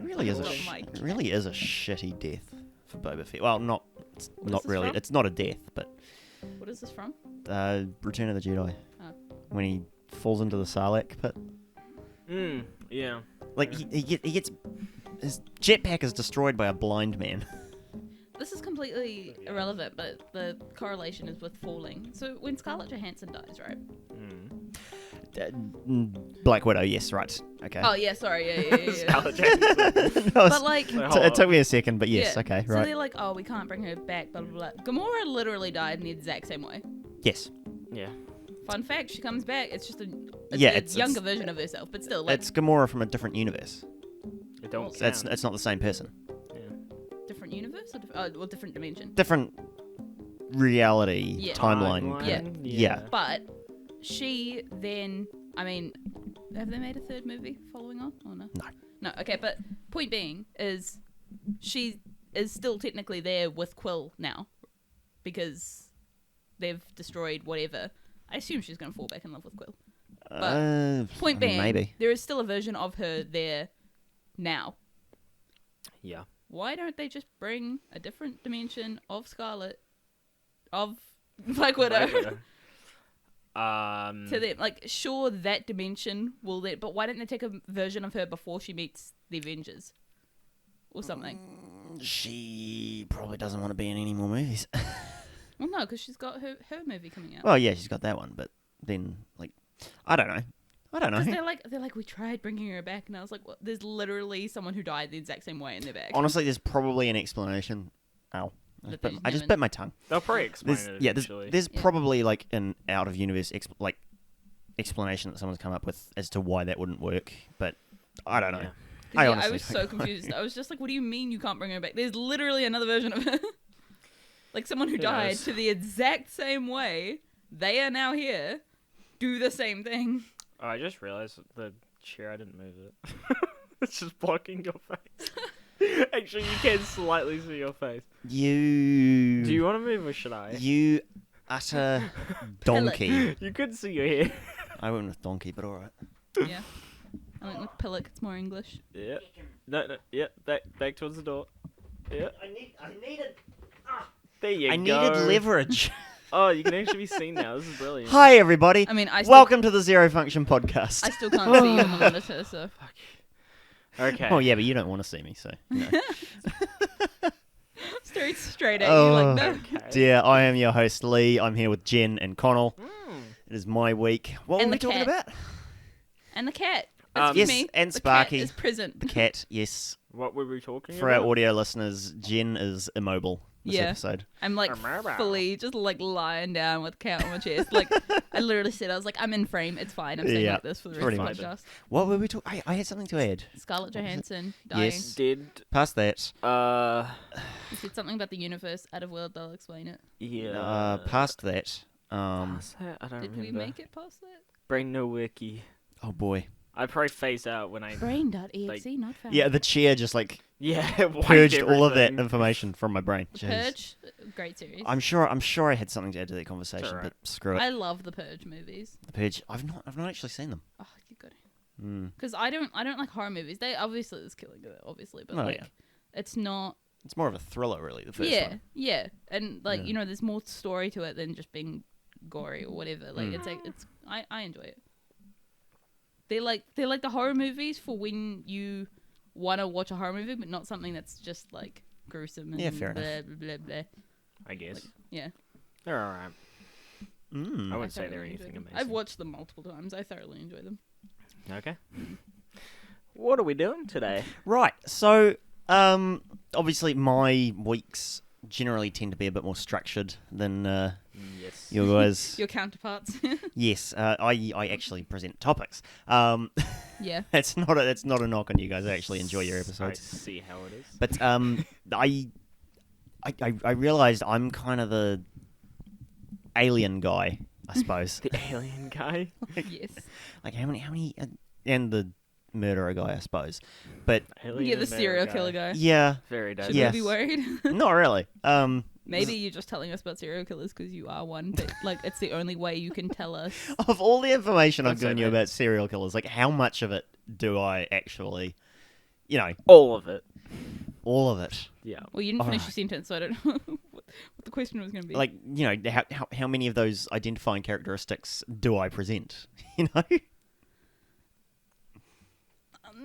really is it really is a shitty death for Boba Fett. Well, not really. From? It's not a death, but What is this from? Return of the Jedi. Oh. When he falls into the Sarlacc pit. Yeah. Like he gets his jetpack is destroyed by a blind man. This is completely irrelevant, but the correlation is with falling. So when Scarlett Johansson dies, right? Black Widow, yes, right. Okay. Oh yeah, sorry, yeah. Scarlett Johansson. No, But like, it took me a second, but yes, yeah. okay, So right. they're like, oh, we can't bring her back, blah blah blah. Gamora literally died in the exact same way. Yes. Yeah. Fun fact, she comes back. It's just a It's younger version of herself, but still, like, It's Gamora from a different universe. It don't It's not the same person. different universe or different dimension. Different reality Yeah. timeline. Yeah. But she then, I mean, have they made a third movie following on or no? No. Okay, but point being is she is still technically there with Quill now because they've destroyed whatever. I assume she's going to fall back in love with Quill. But point being, maybe. there is still a version of her there now. Yeah. Why don't they just bring a different dimension of Scarlet, of Black Widow, to them? Like, sure, that dimension will let, but why don't they take a version of her before she meets the Avengers or something? She probably doesn't want to be in any more movies. Well, no, because she's got her movie coming out. Well, yeah, she's got that one, but then, like, I don't know. Because they're like, we tried bringing her back, and I was like, well, there's literally someone who died the exact same way, and they're back. Honestly, there's probably an explanation. Ow. I just bit my tongue. They'll probably explain it eventually. There's probably, like, an out-of-universe explanation that someone's come up with as to why that wouldn't work, but I don't know. Yeah. I was so confused. I was just like, what do you mean you can't bring her back? There's literally another version of her. Like, someone who died to the exact same way, they are now here, do the same thing. Oh, I just realized the chair, I didn't move it. It's just blocking your face. Actually, you can slightly see your face. Do you want to move or should I? You utter donkey. You could see your hair. I went with donkey, but alright. Yeah. I went with pillock, it's more English. Yeah. No, yeah, back towards the door. Yeah. I needed... There you go. I needed leverage. Oh, you can actually be seen now. This is brilliant. Hi, everybody. I mean, welcome to the ZeroFunction podcast. I still can't see you on the monitor, so... Okay. Oh, yeah, but you don't want to see me, so... No. Staring straight at you like, no. Okay. Dear, I am your host, Lee. I'm here with Jen and Conall. It is my week. What And were we the talking cat. about? And the cat. That's Yes, me. and the Sparky. Cat is present. The cat, yes. What were we talking For about? our audio listeners, Jen is immobile this episode. I'm like fully just like lying down with the cat on my chest. Like, I literally said, I was like, I'm in frame. It's fine. I'm staying like this for the rest of the podcast. What were we talking? I had something to add. Scarlett Johansson dying. Yes. Did Past that. You said something about the universe out of world. They'll explain it. yeah. Past that. Past that? I don't Did remember. we make it past that? Brain no wiki. Oh boy. I probably phase out when I... Brain.exe, not found. Yeah, the chair just like wiped purged all of that everything. information from my brain. The Jeez. Purge, great series. I'm sure I had something to add to that conversation, alright. but screw it. I love the Purge movies. The Purge. I've not actually seen them. Oh, you got it. Because I don't like horror movies. They obviously there's killing in it, obviously, but it's not. It's more of a thriller, really. The first one. Yeah, and like there's more story to it than just being gory or whatever. Like I enjoy it. They're like the horror movies for when you want to watch a horror movie, but not something that's just like gruesome and fair blah, enough. blah, blah, blah. I guess. Like, yeah. They're alright. I wouldn't say they're thoroughly anything enjoy them. amazing. I've watched them multiple times. I thoroughly enjoy them. Okay. What are we doing today? Right. So, obviously, my weeks generally tend to be a bit more structured than Yes. your guys. Your counterparts. Yes. I actually present topics. Yeah. It's not a knock on you guys. I actually enjoy your episodes. I see how it is. But I realized I'm kind of the alien guy, I suppose. The alien guy? Yes. Like how many and the murderer guy, I suppose. But Alien Yeah, the and serial guy. killer guy. yeah, Very Should dangerous. Yes. we be worried? not really. Maybe you're just telling us about serial killers because you are one, but like it's the only way you can tell us. Of all the information I've That's given you okay. about serial killers, like how much of it do I actually you know, All of it. all of it. Yeah. Well, you didn't finish your Alright. sentence, so I don't know what the question was going to be. Like, you know, how many of those identifying characteristics do I present? You know?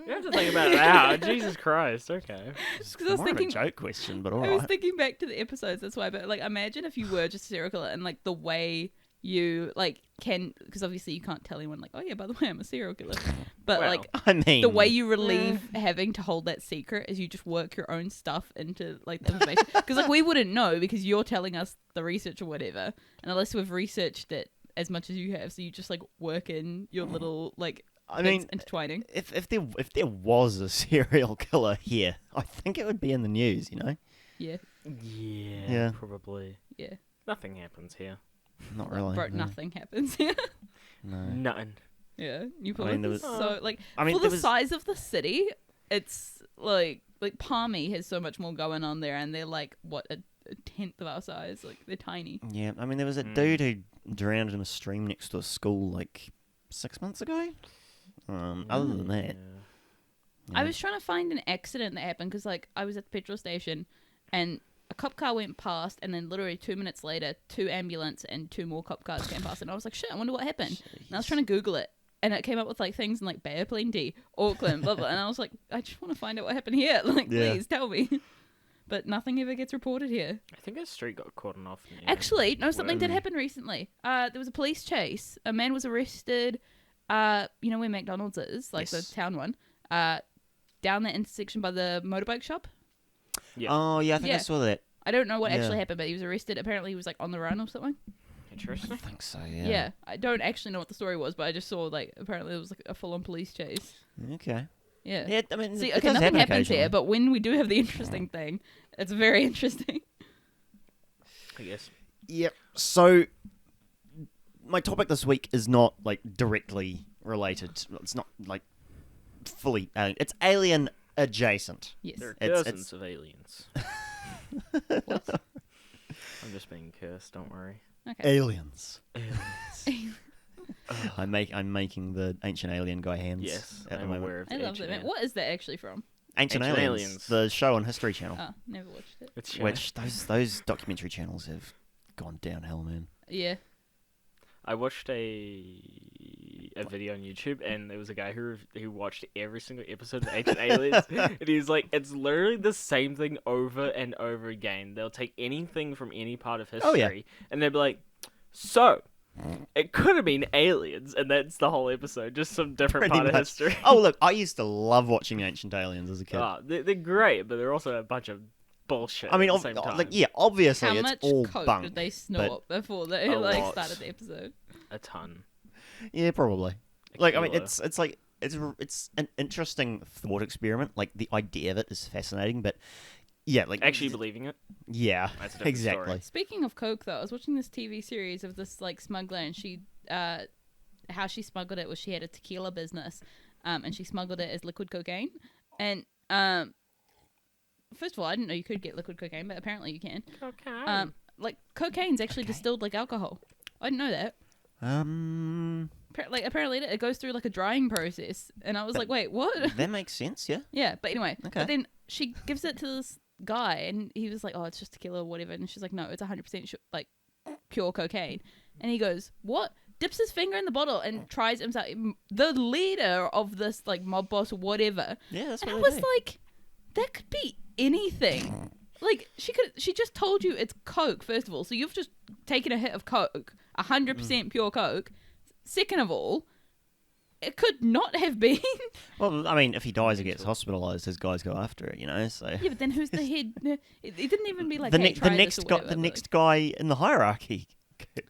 You have to think about it now. Jesus Christ. Okay. It's 'cause I was more thinking- of a joke question, but I was alright. thinking back to the episodes, that's why. But like, imagine if you were just a serial killer and like the way you like can, because obviously you can't tell anyone like, oh yeah, by the way, I'm a serial killer. But Well, like I mean, the way you relieve having to hold that secret is you just work your own stuff into like the information. Because like we wouldn't know because you're telling us the research or whatever, and unless we've researched it as much as you have, so you just like work in your little like I things mean, intertwining. if there was a serial killer here, I think it would be in the news. You know? Yeah, Yeah. Probably. yeah. Nothing happens here. Not really. Bro, no. nothing happens here. No. Nothing. Yeah, you I mean, there was- so like I mean, for there the was- size of the city, it's like Palmy has so much more going on there, and they're like what a tenth of our size. Like they're tiny. Yeah, I mean, there was a dude who drowned in a stream next to a school like 6 months ago. Other than that, Yeah. I was trying to find an accident that happened because like I was at the petrol station, and a cop car went past, and then literally 2 minutes later, 2 ambulance and 2 more cop cars came past, and I was like, shit, I wonder what happened. And I was trying to Google it, and it came up with like things in like Bay of Plenty, Auckland, blah blah, and I was like, I just want to find out what happened here. Like, Yeah. please tell me. But nothing ever gets reported here. I think a street got caught off. Near Actually, no, something did Worm. happen recently. There was a police chase. A man was arrested. You know where McDonald's is, like Yes. the town one. Down that intersection by the motorbike shop. Yeah. Oh yeah, I think I Yeah. saw that. I don't know what Yeah. actually happened, but he was arrested. Apparently, he was like on the run or something. I Interesting. think so. Yeah. Yeah. I don't actually know what the story was, but I just saw like apparently it was like a full-on police chase. Okay. Yeah. Yeah, I mean, See, it okay, does nothing happen happens here, occasionally. but when we do have the interesting thing, it's very interesting. I guess. Yep. So, my topic this week is not like directly related. It's not like fully alien. It's alien adjacent. Yes. There are It's- dozens of aliens. I'm just being cursed. Don't worry. Okay. Aliens. Aliens. I'm making the ancient alien guy hands. Yes, At the I'm moment. aware of I the love that, man. ancient What is that actually from? Ancient Ancient aliens, Aliens. the show on History Channel. Oh, never watched it. It's Which those documentary channels have gone downhill, man. Yeah. I watched a video on YouTube, and there was a guy who watched every single episode of Ancient Aliens, and he's like, it's literally the same thing over and over again. They'll take anything from any part of history, Oh, yeah. and they'll be like, so, it could have been aliens, and that's the whole episode, just some different Pretty part of much. history. Oh, look, I used to love watching Ancient Aliens as a kid. They're great, but they're also a bunch of bullshit I mean, at the same time. like, yeah, obviously How it's much all coke bunk. did they snort before they A like lot. started the episode? A ton. Yeah, probably. A Like, I mean, kilo. it's like it's an interesting thought experiment. Like, the idea of it is fascinating, but yeah, like Actually believing it. yeah, That's a different exactly. story. Speaking of coke, though, I was watching this TV series of this like smuggler, and she, how she smuggled it was she had a tequila business, and she smuggled it as liquid cocaine. And first of all, I didn't know you could get liquid cocaine, but apparently you can. Okay. Like cocaine's actually distilled like alcohol. I didn't know that. Apparently it goes through like a drying process, and I was like, wait, what? That makes sense. Yeah. Yeah, but anyway, Okay. but then she gives it to this guy, and he was like, "Oh, it's just tequila or whatever," and she's like, "No, it's 100% like pure cocaine," and he goes, "What?" Dips his finger in the bottle and tries himself. The leader of this like mob boss or whatever. Yeah, that's And what I they was do. like, that could be anything. Like she just told you it's coke first of all, so you've just taken a hit of coke, 100% pure coke. Second of all, it could not have been. Well, I mean, if he dies or gets hospitalized, his guys go after it, you know. So Yeah, but then who's the head? It didn't even be like the, hey, the try next this or guy, whatever, the but, next guy in the hierarchy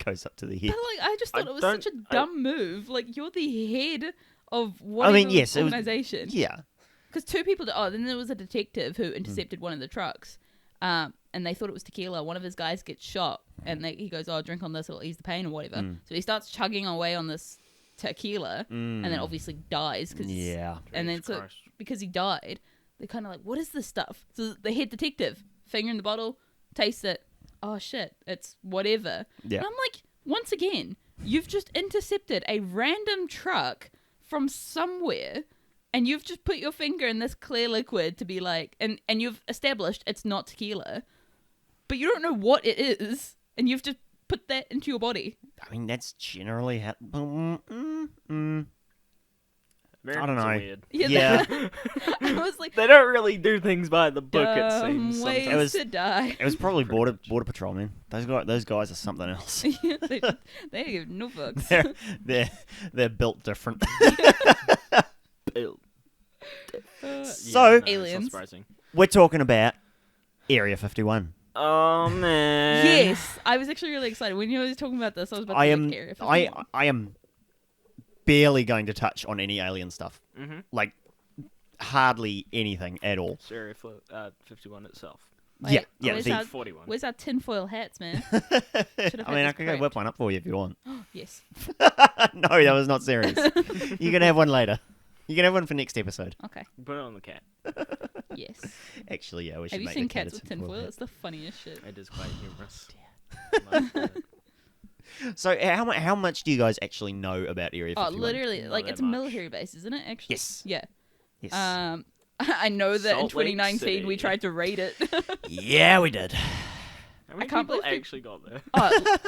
goes up to the head. But like, I just thought I it was such a don't- dumb move. Like, you're the head of one I mean, yes, it was- organization. Yeah. Because 2 people. Then there was a detective who intercepted one of the trucks, and they thought it was tequila. One of his guys gets shot, and he goes, "Oh, drink on this; it'll ease the pain or whatever." So he starts chugging away on this tequila, and then obviously dies. Cause Yeah. and then Jesus so Christ. because he died, they're kind of like, "What is this stuff?" So the head detective, finger in the bottle, tastes it. Oh shit, it's whatever. Yeah. And I'm like, once again, you've just intercepted a random truck from somewhere and you've just put your finger in this clear liquid to be like, and you've established it's not tequila, but you don't know what it is, and you've just put that into your body. I mean, that's generally how. Americans know. are weird. Yeah. I was like, They don't really do things by the book, it seems. ways Sometimes. to die. It was probably border patrol, man. Those guys are something else. they give no fucks. They're built different. Ew. So- it's not Aliens. surprising. We're talking about Area 51. Oh man. Yes, I was actually really excited when you were talking about this. I was about to be like, Area 51. I am barely going to touch on any alien stuff. Mm-hmm. Like hardly anything at all. It's Area 51 itself. Yeah, where's see- our, 41. where's our tinfoil hats, man? I had mean, this I could go prepped. whip one up for you if you want. Yes. No, that was not serious. You can have one later. You can have one for next episode. Okay. Put it on the cat. Yes. Actually, yeah, we should Have you make seen the cat cats a with tinfoil? hat. It's the funniest shit. It is quite humorous. So, how much do you guys actually know about Area 51? Oh, literally, Not like that it's a much. military base, isn't it? Actually. Yes. Yeah. Yes. I know that in Salt Lake 2019 we City. tried to raid it. Yeah, we did. How many can't people believe actually got there?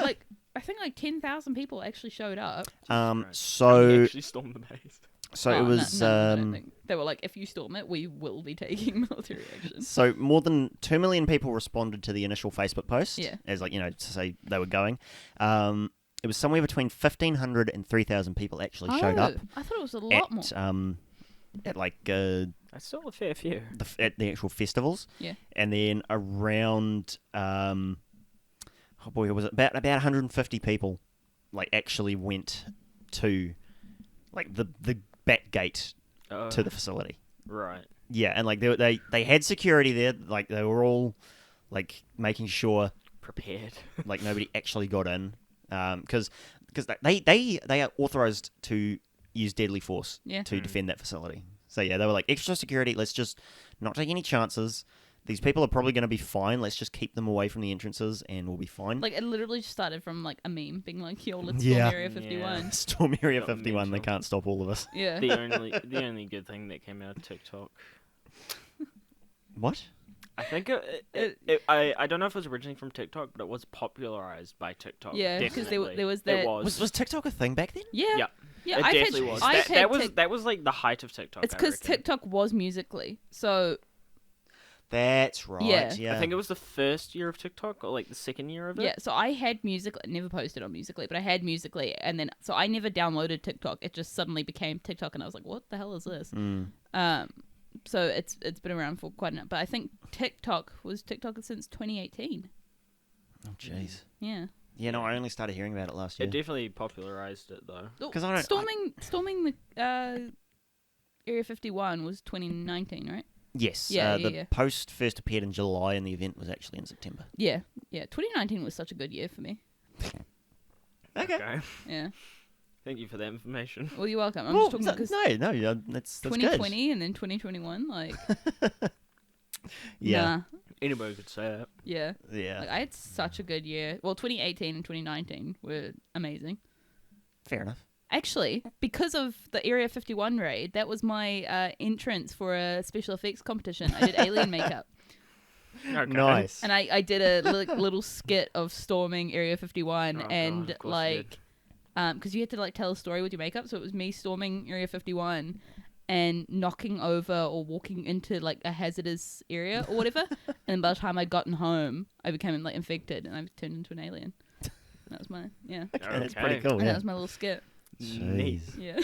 like I think like 10,000 people actually showed up. Christ. They So actually stormed the base. it No, was I don't think. They were like, if you storm it, we will be taking military action. so more than 2 million people responded to the initial Facebook post. Yeah. As like to say they were going. It was somewhere between 1,500 and 3,000 people actually showed up I thought it was a lot more. at like That's still a fair few. at the actual festivals. Yeah. And then around oh boy, it was about 150 people like actually went to like the back gate to the facility. Right. Yeah, and like they had security there, like they were all like making sure Prepared. like nobody actually got in, because they are authorized to use deadly force Yeah. to defend that facility. So yeah, they were like extra security. Let's just not take any chances. These people are probably going to be fine. Let's just keep them away from the entrances, and we'll be fine. Like it literally just started from like a meme being like, "Yo, let's Yeah. storm Area 51." Storm Area Got 51. They mental. can't stop all of us. Yeah. The only good thing that came out of TikTok. What? I think I don't know if it was originally from TikTok, but it was popularized by TikTok. Yeah, because definitely. there was It that. Was TikTok a thing back then? Yeah. Yeah. Yeah. It I've definitely had, was. I've had That was like the height of TikTok. It's I because reckon. TikTok was Musically, so That's right. Yeah. Yeah. I think it was the first year of TikTok or like the second year of it. yeah. So I had Musical. Never posted on Musically, but I had Musically, and then so I never downloaded TikTok. It just suddenly became TikTok, and I was like, "What the hell is this?" So it's been around for quite enough. But I think TikTok since 2018. Oh jeez. Yeah. Yeah, no, I only started hearing about it last year. It definitely popularized it though. 'Cause I don't- storming the Area 51 was 2019, right? Yes. Yeah, the yeah. post first appeared in July, and the event was actually in September. Yeah. 2019 was such a good year for me. Okay. Yeah. Thank you for that information. Well, you're welcome. I'm Well, just talking no, because that's 2020 and then 2021, like, good. Yeah. nah, Anybody could say that. yeah. Yeah. Like, I had such a good year. Well, 2018 and 2019 were amazing. Fair enough. Actually, because of the Area 51 raid, that was my entrance for a special effects competition. I did alien makeup. Okay. Nice. And I did a little skit of storming Area 51 Oh, God, and of course you like, because you had to like tell a story with your makeup. So it was me storming Area 51 and knocking over or walking into like a hazardous area or whatever. And by the time I'd gotten home, I became like infected and I turned into an alien. That was my Okay. That's pretty cool. and Yeah. that was my little skit. Neat. Jeez. Yeah.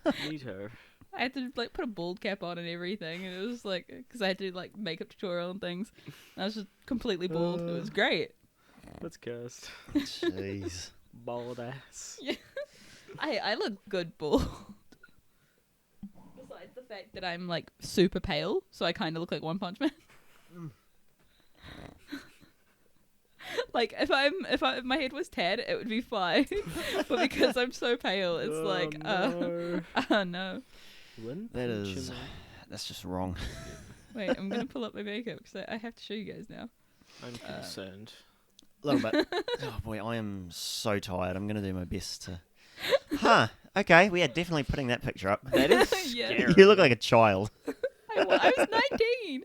Neato. I had to like put a bald cap on and everything, and it was like because I had to do like makeup tutorial and things. And I was just completely bald. It was great. That's cursed. Jeez. Bald ass. I look good bald. Besides the fact that I'm like super pale, so I kind of look like One Punch Man. Like if my head was tan, it would be fine. But because I'm so pale, it's like no. oh no. That's just wrong. Wait, I'm gonna pull up my makeup because I have to show you guys now. I'm concerned. A little bit. Oh boy, I am so tired. I'm gonna do my best to Huh. Okay, we are definitely putting that picture up. That is Yeah. scary. You look like a child. I was 19.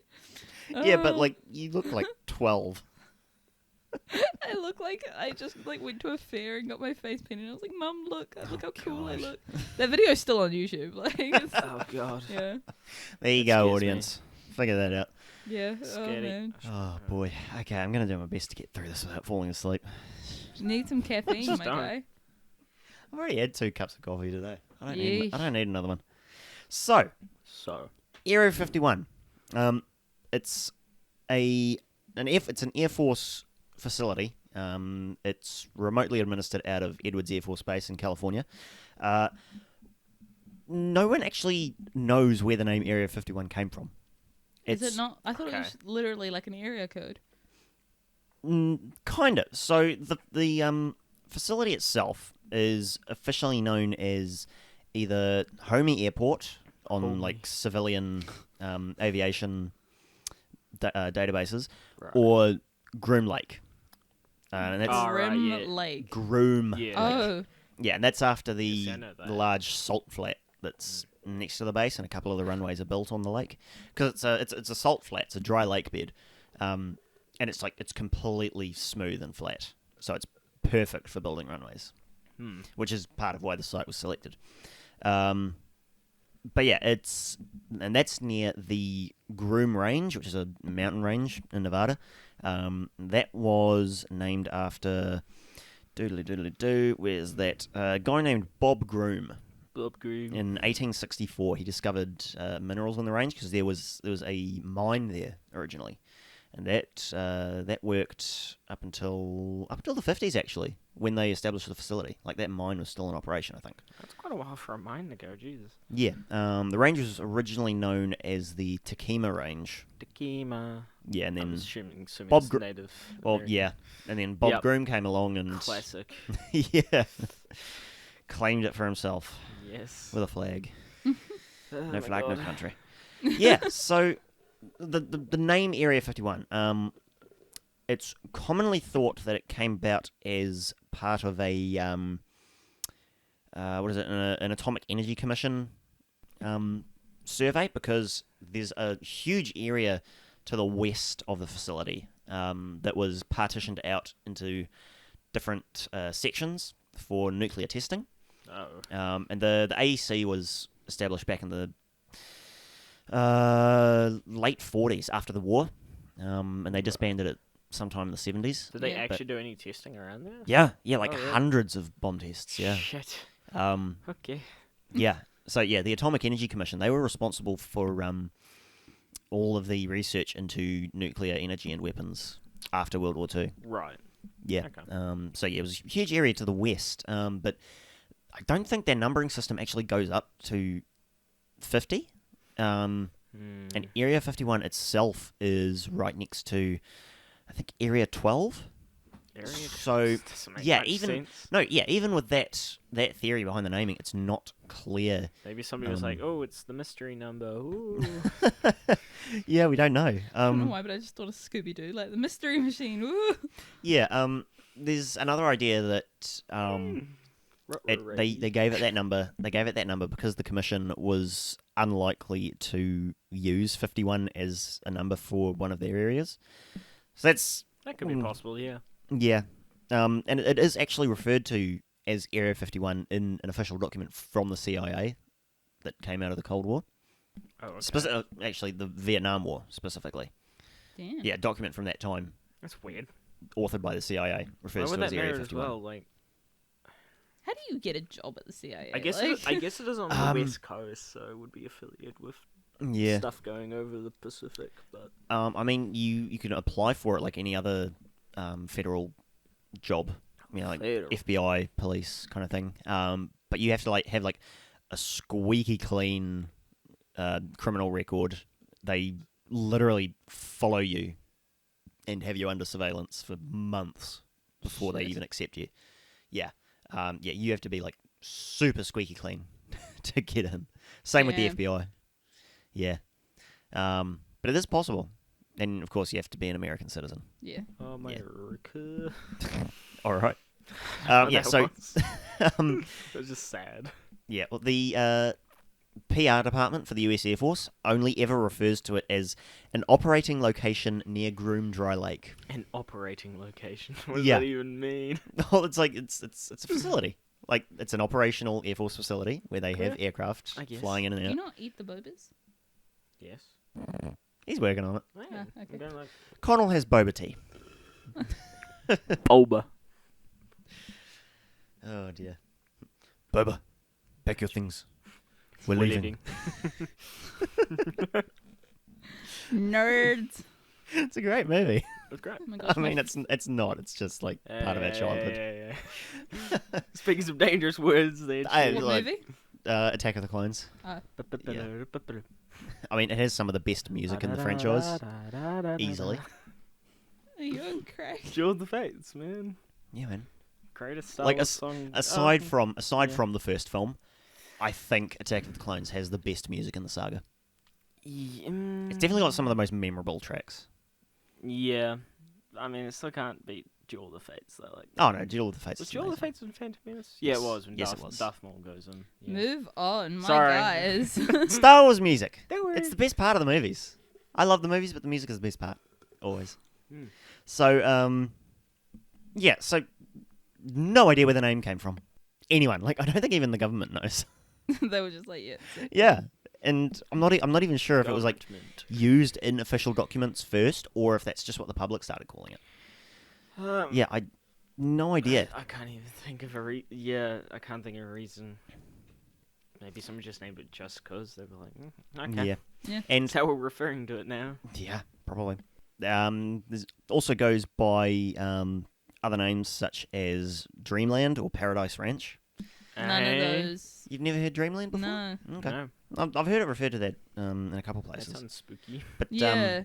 Yeah, but Oh. like you look like 12. I look like I just like went to a fair and got my face painted. And I was like, "Mum, look how cool I God. look." That video's still on YouTube. Like, it's, Oh god. yeah, There you That go, scares me. audience. Figure that out. yeah. Oh Scary. man, Oh boy. Okay, I'm gonna do my best to get through this without falling asleep. need some caffeine, Just my don't. guy. I've already had 2 cups of coffee today. I Yeesh. don't need another one. So, So. Area 51. It's it's an Air Force facility. It's remotely administered out of Edwards Air Force Base in California. No one actually knows where the name Area 51 came from. Is it not? I thought it okay. was literally like an area code. Kind of. So the facility itself is officially known as either Homey Airport on Homey. like civilian aviation databases, Right. or Groom Lake. And that's Oh, right, Grim yeah. Lake. Groom. Yeah. Oh, Yeah, and that's after Yes, I the know that. large salt flat that's next to the base, and a couple of the runways are built on the lake because it's a salt flat, it's a dry lake bed, and it's completely smooth and flat, so it's perfect for building runways, which is part of why the site was selected. But yeah, that's near the Groom Range, which is a mountain range in Nevada. That was named after where's that? A guy named Bob Groom. Bob Groom. In 1864, he discovered minerals in the range because there was a mine there originally, and that worked up until the 50s actually, when they established the facility. Like that mine was still in operation, I think. That's quite a while for a mine to go, Jesus. Yeah, the range was originally known as the Takima Range. Takima. Yeah, and I'm then assuming Bob it's Gr- native. well, American. yeah, and then Bob Yep. Groom came along and Classic. yeah, claimed it for himself Yes. with a flag. Oh No my flag, no God. country. Yeah, so the name Area 51, it's commonly thought that it came about as part of a what is it, an Atomic Energy Commission survey, because there's a huge area to the west of the facility that was partitioned out into different sections for nuclear testing. Oh. And the AEC was established back in the late 40s after the war, and they disbanded it sometime in the 70s. Did they Yeah. actually do any testing around there? Yeah, like Oh, really? hundreds of bomb tests. Yeah, Shit. um, Okay. yeah. So yeah, the Atomic Energy Commission, they were responsible for all of the research into nuclear energy and weapons after World War II. Right. Yeah. Okay. So yeah, it was a huge area to the west, but I don't think their numbering system actually goes up to 50. And Area 51 itself is right next to, I think, Area 12. Area So, doesn't make yeah, much even sense. no, yeah, even with that theory behind the naming, it's not clear. Maybe somebody was like, "Oh, it's the mystery number." Ooh. Yeah, we don't know. I don't know why, but I just thought of Scooby Doo, like the Mystery Machine. Woo! Yeah, there's another idea that they gave it that number. They gave it that number because the commission was unlikely to use 51 as a number for one of their areas. So that's That could be possible. Yeah. yeah, and it is actually referred to as Area 51 in an official document from the CIA that came out of the Cold War. Oh, okay. Actually, the Vietnam War specifically. Damn. Yeah, document from that time, That's weird. authored by the CIA, Why refers would to as that Area matter as 51. well? Like, How do you get a job at the CIA? I guess like... I guess it is on the West Coast, so it would be affiliated with Yeah, stuff going over the Pacific. But I mean, you can apply for it like any other federal job, like Federal. FBI, police kind of thing. But you have to have a squeaky clean criminal record. They literally follow you and have you under surveillance for months before they Shit. even accept you. Yeah, you have to be like super squeaky clean to get in. Same with the Yeah. FBI. Yeah, but it is possible, and of course you have to be an American citizen. Yeah. America. All right. Oh, Yeah. that So was- It was just sad. Yeah, well, the PR department for the US Air Force only ever refers to it as an operating location near Groom Dry Lake. An operating location. What does Yeah. that even mean? Well, it's like it's a facility. Like it's an operational Air Force facility where they have Yeah, aircraft I guess. flying in and Do you out. not eat the bobas? Yes. He's working on it. Oh, Ah, I'm okay. going like Conall has boba tea. Bulba. Oh dear. Boba, pack your things. We're leaving. Nerds. It's a great movie. That's great. Oh my gosh, I mean, my it's not. It's just like part of our childhood. Yeah. Speaking some dangerous words there. what like, movie? Attack of the Clones. I mean, it has some of the best music in the franchise. Easily. Are you on crack? Duel of the Fates, man. Yeah, man. Greatest Star Like, Wars song. Aside yeah. from the first film, I think Attack of the Clones has the best music in the saga. It's definitely got some of the most memorable tracks. Yeah. I mean, it still can't beat Duel of the Fates, though. Like, Oh no, Duel of the Fates. was is Duel of the amazing. Fates in Phantom Menace? Yeah, it was. When Yes, Darth, it was. Darth Maul goes in. Yeah. Move on, my Sorry. guys. Star Wars music. Don't worry. It's the best part of the movies. I love the movies, but the music is the best part. Always. Mm. So, yeah, so no idea where the name came from. Anyone. Like, I don't think even the government knows. They were just like, yeah. Yeah. And I'm not even sure if it was like Government. used in official documents first or if that's just what the public started calling it. Yeah, no idea. I can't even think of a I can't think of a reason. Maybe someone just named it just cause they were like, okay. Yeah. Yeah. And That's how we're referring to it now. yeah, probably. There's also goes by other names such as Dreamland or Paradise Ranch. None of those. You've never heard Dreamland before? No. Okay. No, I've heard it referred to that in a couple that places. sounds spooky. But Yeah.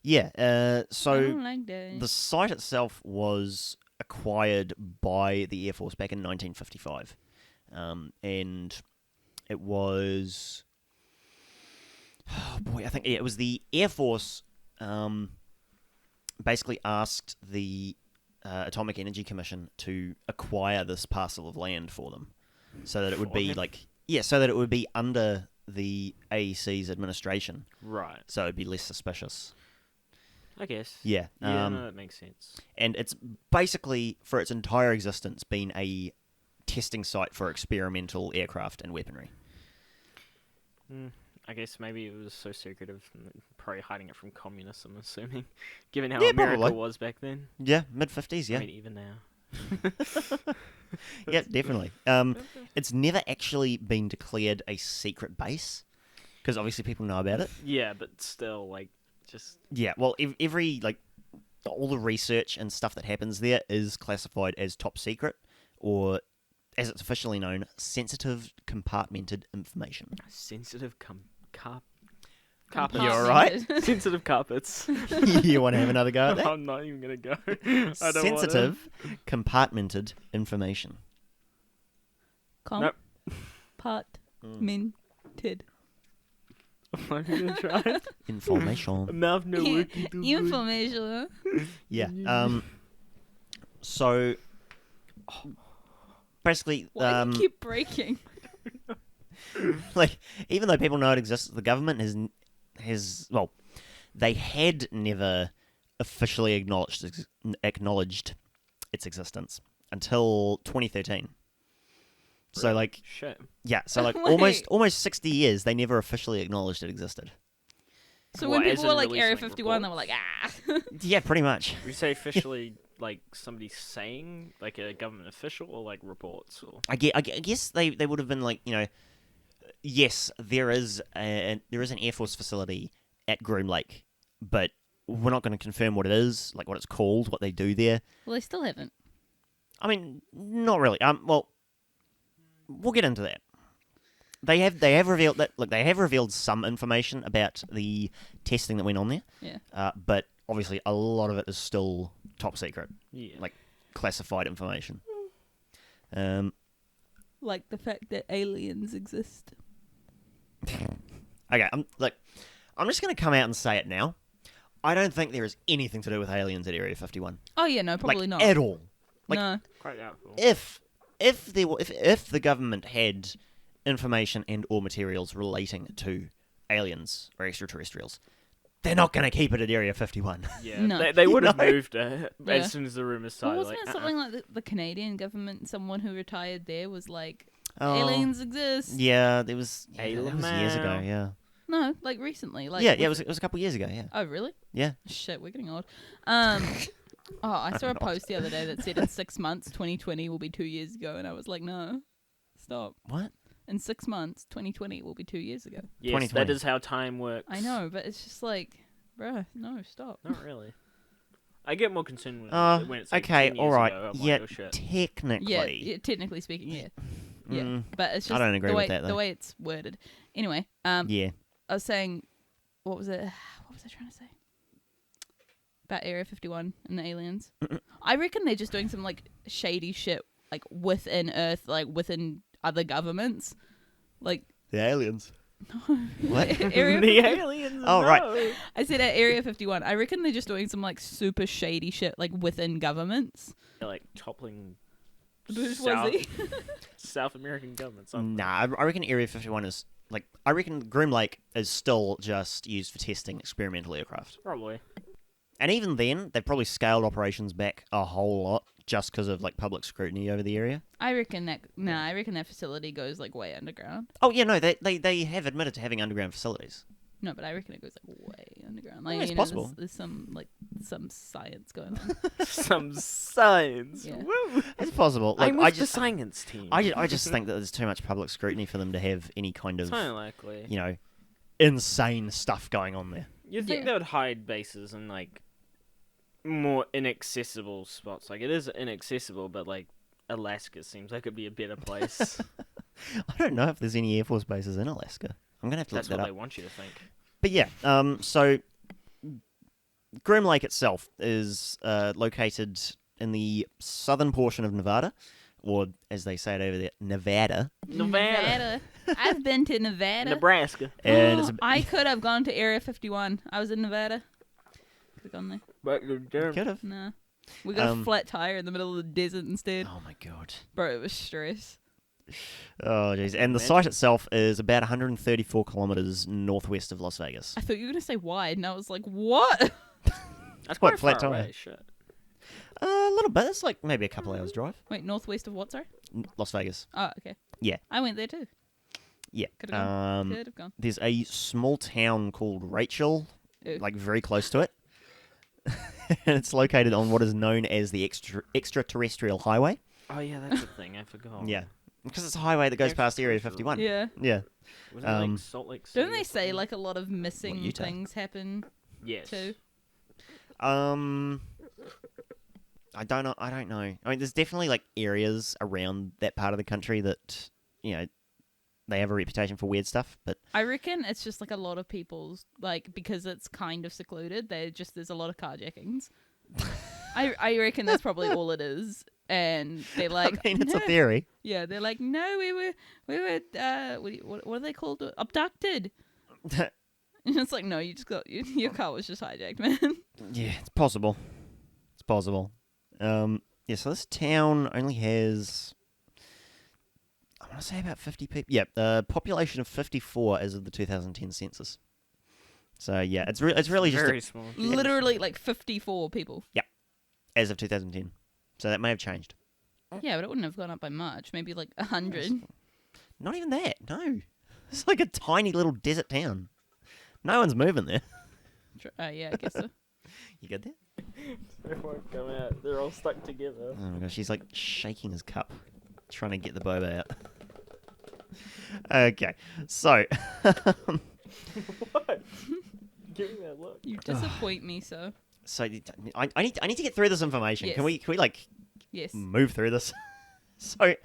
yeah. I So don't like that. the site itself was acquired by the Air Force back in 1955, and it was. Oh boy, I think it was the Air Force. Basically asked the Atomic Energy Commission to acquire this parcel of land for them, so that it would For be them? so that it would be under the AEC's administration, Right. so it'd be less suspicious. I guess. Yeah, Yeah, no, that makes sense. and it's basically for its entire existence been a testing site for experimental aircraft and weaponry. I guess maybe it was so secretive, probably hiding it from communists, I'm assuming, given how Yeah, America probably. was back then. Yeah, mid-50s. Yeah, I mean, even now. yeah, definitely. It's never actually been declared a secret base because obviously people know about it. Yeah, but still, like, just... Yeah, well, every all the research and stuff that happens there is classified as top secret, or as it's officially known, sensitive compartmented information. Sensitive carpets. You're alright? Compartmented. Sensitive carpets. You want to have another go at that? I'm not even going to go. I don't Sensitive compartmented information. Nope. Compartmented. I'm not going to try it. Information. Mouth no working too good. Information. Yeah. So basically, Why do you keep breaking? like, even though people know it exists, the government has they had never officially acknowledged its existence until 2013. So like, Shit. yeah, so like Wait. almost 60 years they never officially acknowledged it existed. What, So when as people were in like Area releasing 51, they were like, ah. Yeah, pretty much. We say officially, like, somebody saying, like, a government official, or, like, reports, or... I guess they would have been like, yes, there is an Air Force facility at Groom Lake, but we're not going to confirm what it is, like what it's called, what they do there. Well, they still haven't. I mean, not really. Well, we'll get into that. They have revealed that. Look, they have revealed some information about the testing that went on there. Yeah. But obviously, a lot of it is still top secret, Yeah. like classified information. Like the fact that aliens exist. Okay, I'm just going to come out and say it now. I don't think there is anything to do with aliens at Area 51. Oh, yeah, no, probably like, not. at all. Like, no. Quite doubtful. if if the government had information and or materials relating to aliens or extraterrestrials, they're not going to keep it at Area 51. Yeah, No. they would have No. moved Yeah. as soon as the rumors Well, started. wasn't Like, it something like the Canadian government? Someone who retired there was like, Oh, aliens exist. Yeah, there was. Yeah, Alien that was years ago. man. Yeah. No, like recently. Like Yeah. It was a couple years ago. Yeah. Oh, really? Yeah. Shit, we're getting old. I saw a post the other day that said in 6 months, 2020 will be 2 years ago, and I was like, no, stop. What? In 6 months, 2020 will be 2 years ago. yes, 2020. that is how time works. I know, but it's just like, bruh, no, stop. Not really. I get more concerned when it's like Okay. 10 All years right. ago. I'm Yeah. like, oh shit. Technically. Yeah, technically speaking, yeah. Yeah, Mm, but it's I just don't agree the with way, that, though. the way it's worded. Anyway, yeah. I was saying, what was it? What was I trying to say? About Area 51 and the aliens. I reckon they're just doing some like shady shit, like within Earth, like within other governments, like The aliens. What? Area. The aliens. Oh, right. no. I said at Area 51. I reckon they're just doing some like super shady shit, like within governments. They're like toppling Bourgeoisie. South American governments. aren't they? Nah, I reckon Area 51 is like. I reckon Groom Lake is still just used for testing experimental aircraft. Probably. And even then, they've probably scaled operations back a whole lot just because of like public scrutiny over the area. I reckon that facility goes like way underground. Oh yeah, no, they have admitted to having underground facilities. No, but I reckon it goes like way underground. Oh, Like it's you know, possible. there's some science going on. Some science. Yeah. Woo. It's possible. Like I'm with I the just, science team. I just think that there's too much public scrutiny for them to have any kind of It's highly likely. you know insane stuff going on there. You'd think Yeah. they would hide bases in like more inaccessible spots. Like it is inaccessible, but like Alaska seems like it'd be a better place. I don't know if there's any Air Force bases in Alaska. I'm gonna have to That's look what that they up. want you to think. But yeah, so Groom Lake itself is located in the southern portion of Nevada, or as they say it over there, Nevada. Nevada. I've been to Nevada. Nebraska. And it's I could have gone to Area 51. I was in Nevada. Could have gone there. But you're German. could have. No. We got a Um, flat tire in the middle of the desert instead. Oh my god. Bro, it was stress. Oh jeez. And the site itself is about 134 kilometers northwest of Las Vegas. I thought you were going to say wide, and I was like, what? That's quite quite flat far tire. away. Shit. A little bit. It's like maybe a couple hours drive. Wait, northwest of what, sorry? Las Vegas. Oh, okay. Yeah. I went there too. Yeah. Could have gone. Could have gone. There's a small town called Rachel, Ew. like very close to it. And it's located on what is known as the extraterrestrial highway. Oh yeah, that's a thing. I forgot. Yeah. Because it's a highway that goes past Area 51. Yeah. Yeah. Was it Um, like Salt Lake City? Don't they or say something? like a lot of missing Utah? things happen Yes. too? I don't know. I mean, there's definitely like areas around that part of the country that, you know, they have a reputation for weird stuff, but I reckon it's just like a lot of people's like because it's kind of secluded. There's a lot of carjackings. I reckon that's probably all it is, and they're like, I mean, it's a "No." theory. Yeah, they're like, no, we were what are they called? Abducted. And it's like, no, you just got your car was just hijacked, man. Yeah, it's possible. It's possible. Yeah, so this town only has, I want to say about 50 people. Yeah, population of 54 as of the 2010 census. So yeah, it's really just Very small. Literally like 54 people. as of 2010. So that may have changed. Yeah, but it wouldn't have gone up by much. Maybe like 100. Not even that. No, it's like a tiny little desert town. No one's moving there. Yeah, I guess so. You get that? They won't come out. They're all stuck together. Oh my gosh, he's like shaking his cup, trying to get the boba out. Okay, so What? Give me that look. You disappoint me, so I need to get through this information. Yes. Can we like yes. move through this? So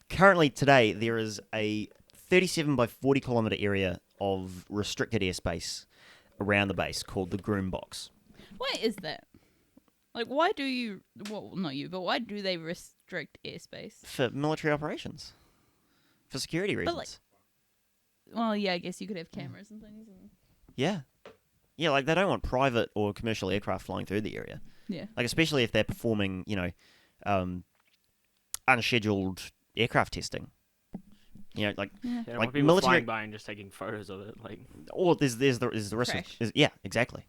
currently today there is a 37 by 40 kilometer area of restricted airspace around the base called the Groom Box. Why is that? Like, why do you? Well, not you, but why do they restrict airspace? For military operations. For security reasons. like- Well, yeah, I guess you could have cameras and things. And... Yeah. Yeah, like they don't want private or commercial aircraft flying through the area. Yeah. Like especially if they're performing, you know, unscheduled aircraft testing. You know, like Yeah. Yeah, like people military, flying by and just taking photos of it, like. or there's the risk Crash. of yeah, exactly.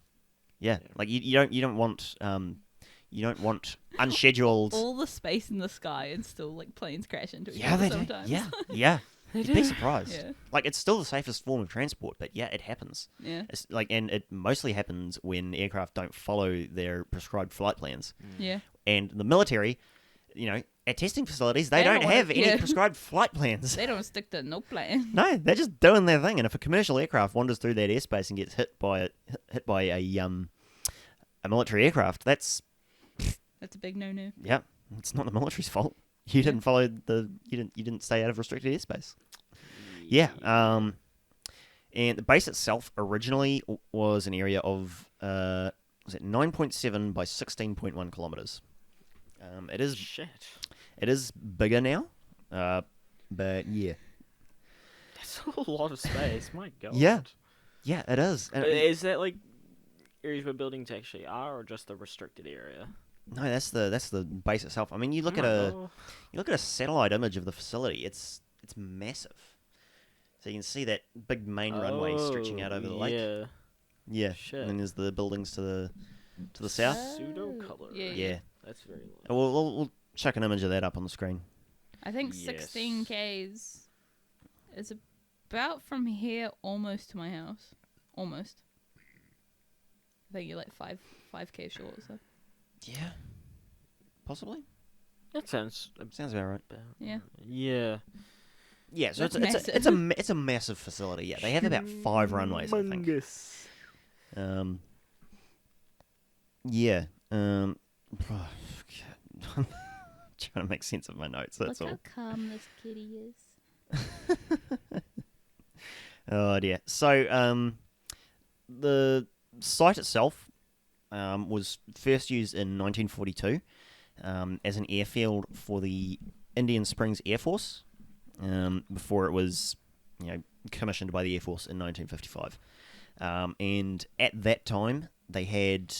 Yeah, Yeah. like you don't want unscheduled. All the space in the sky and still like planes crash into each Yeah, other they do. sometimes. Yeah. You'd be surprised. Yeah. Like it's still the safest form of transport, but yeah, it happens. Yeah. It's like, and it mostly happens when aircraft don't follow their prescribed flight plans. Yeah. And the military, you know, at testing facilities, they They don't don't wanna- have any yeah. prescribed flight plans. They don't stick to no plan. No, they're just doing their thing. And if a commercial aircraft wanders through that airspace and gets hit by a military aircraft, that's That's a big no-no. yeah, it's not the military's fault. You didn't follow you didn't stay out of restricted airspace. Yeah. And the base itself originally was an area of was it 9.7 by 16.1 kilometers. Shit. It is bigger now, but yeah, That's a lot of space. My God. yeah, it is. And Is that like areas where buildings actually are, or just the restricted area? no, that's the base itself. I mean, you look at Oh. a satellite image of the facility. It's massive. So you can see that big main runway stretching out over the lake. Yeah. Yeah, Shit. and then there's the buildings to the south. Pseudo color. Yeah. Yeah, That's very low. we'll chuck an image of that up on the screen. I think Yes. 16 Ks is about from here almost to my house. Almost. I think you're like 5K short. So Yeah, possibly. That sounds Sounds about right. about Yeah. Yeah. Yeah, so That's it's a massive facility. Yeah, they have about 5 runways, I think. Yeah. I'm trying to make sense of my notes. That's all. calm this kitty is. Oh dear. So the site itself was first used in 1942 as an airfield for the Indian Springs Air Force before it was, commissioned by the Air Force in 1955. And at that time, they had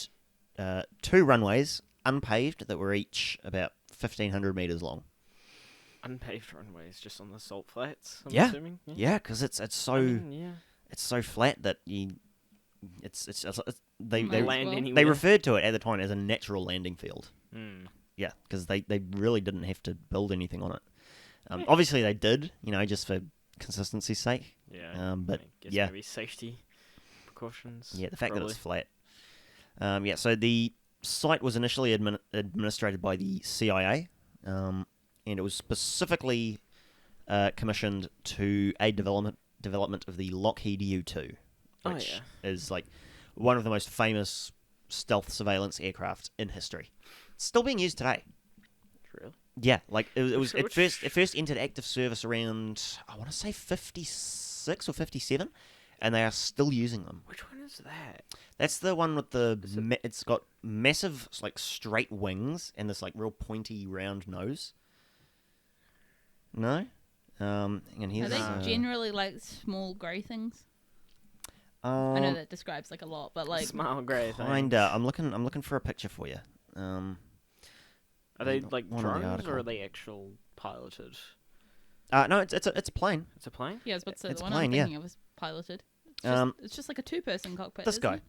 2 runways unpaved that were each about 1,500 meters long. Unpaved runways just on the salt flats, I'm Yeah. assuming? Yeah, because it's so I mean, yeah. it's so flat that they Might they as land well. anywhere. they referred to it at the time as a natural landing field. Mm. Yeah, because they really didn't have to build anything on it. Yeah. Obviously, they did, just for consistency's sake. Yeah. But I guess yeah. maybe safety precautions. Yeah, the fact probably. that it's flat. Yeah, so the site was initially administrated by the CIA, and it was specifically commissioned to aid development of the Lockheed U-2, Oh, which yeah. is like one of the most famous stealth surveillance aircraft in history. It's still being used today. Really? Yeah, like it was Which- it first entered active service around, I want to say 56 or 57, and they are still using them. Which one is that? That's the one with the Is it- it's got massive like straight wings and this like real pointy round nose. No, and Are here's they generally like small grey things? I Um, know that describes like a lot, but like Smile grey thing. kinda. I'm looking for a picture for you. Are they like one on the drones, or article. are they actual piloted? No, it's a plane. It's a plane? yeah, but so It's the one plain, I'm yeah. thinking of is piloted. It's just like a 2-person cockpit. This isn't guy, it?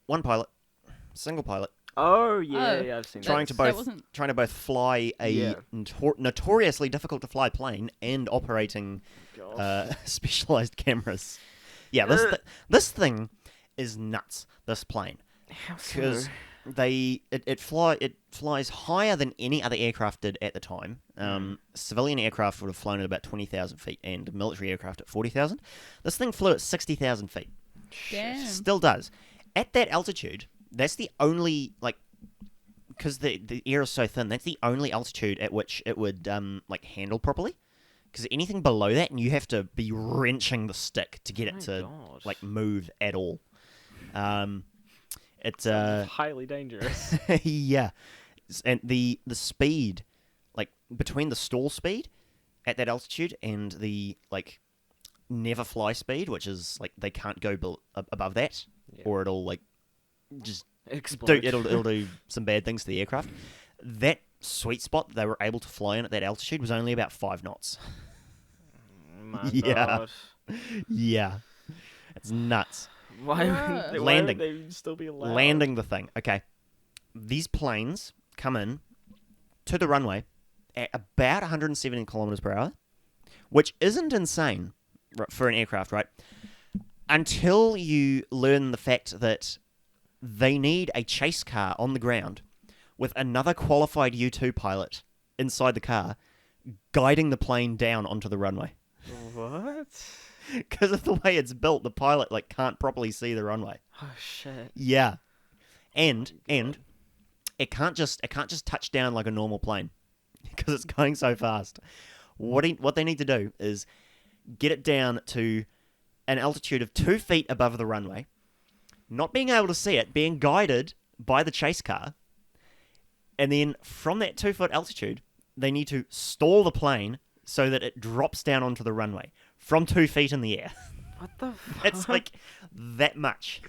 one pilot, single pilot, Oh, yeah, Oh, yeah, I've seen trying that. to that both wasn't- trying to both fly a Yeah. notoriously difficult to fly plane and operating Gosh. specialized cameras. Yeah, this thing is nuts. This plane. How Because so? it flies higher than any other aircraft did at the time. Civilian aircraft would have flown at about 20,000 feet, and military aircraft at 40,000. This thing flew at 60,000 feet. Damn. Still does. At that altitude, that's the only because the air is so thin. That's the only altitude at which it would handle properly. Because anything below that, and you have to be wrenching the stick to get My it to God. move at all. It's Sounds highly dangerous. yeah, and the speed, between the stall speed at that altitude and the never fly speed, which is they can't go above that, Yeah. or it'll just Explode. it'll do some bad things to the aircraft. That sweet spot that they were able to fly in at that altitude was only about 5 knots. My Yeah. God. Yeah. It's nuts. Why Bruh. would Landing. they still be allowed? Landing the thing. Okay. These planes come in to the runway at about 170 kilometers per hour, which isn't insane for an aircraft, right? Until you learn the fact that they need a chase car on the ground with another qualified U-2 pilot inside the car guiding the plane down onto the runway. What? Because of the way it's built, the pilot can't properly see the runway. Oh shit. Yeah. And it can't just touch down like a normal plane because it's going so fast. What they need to do is get it down to an altitude of 2 feet above the runway, not being able to see it, being guided by the chase car, and then from that 2-foot altitude, they need to stall the plane so that it drops down onto the runway from 2 feet in the air. What the fuck? It's like that much.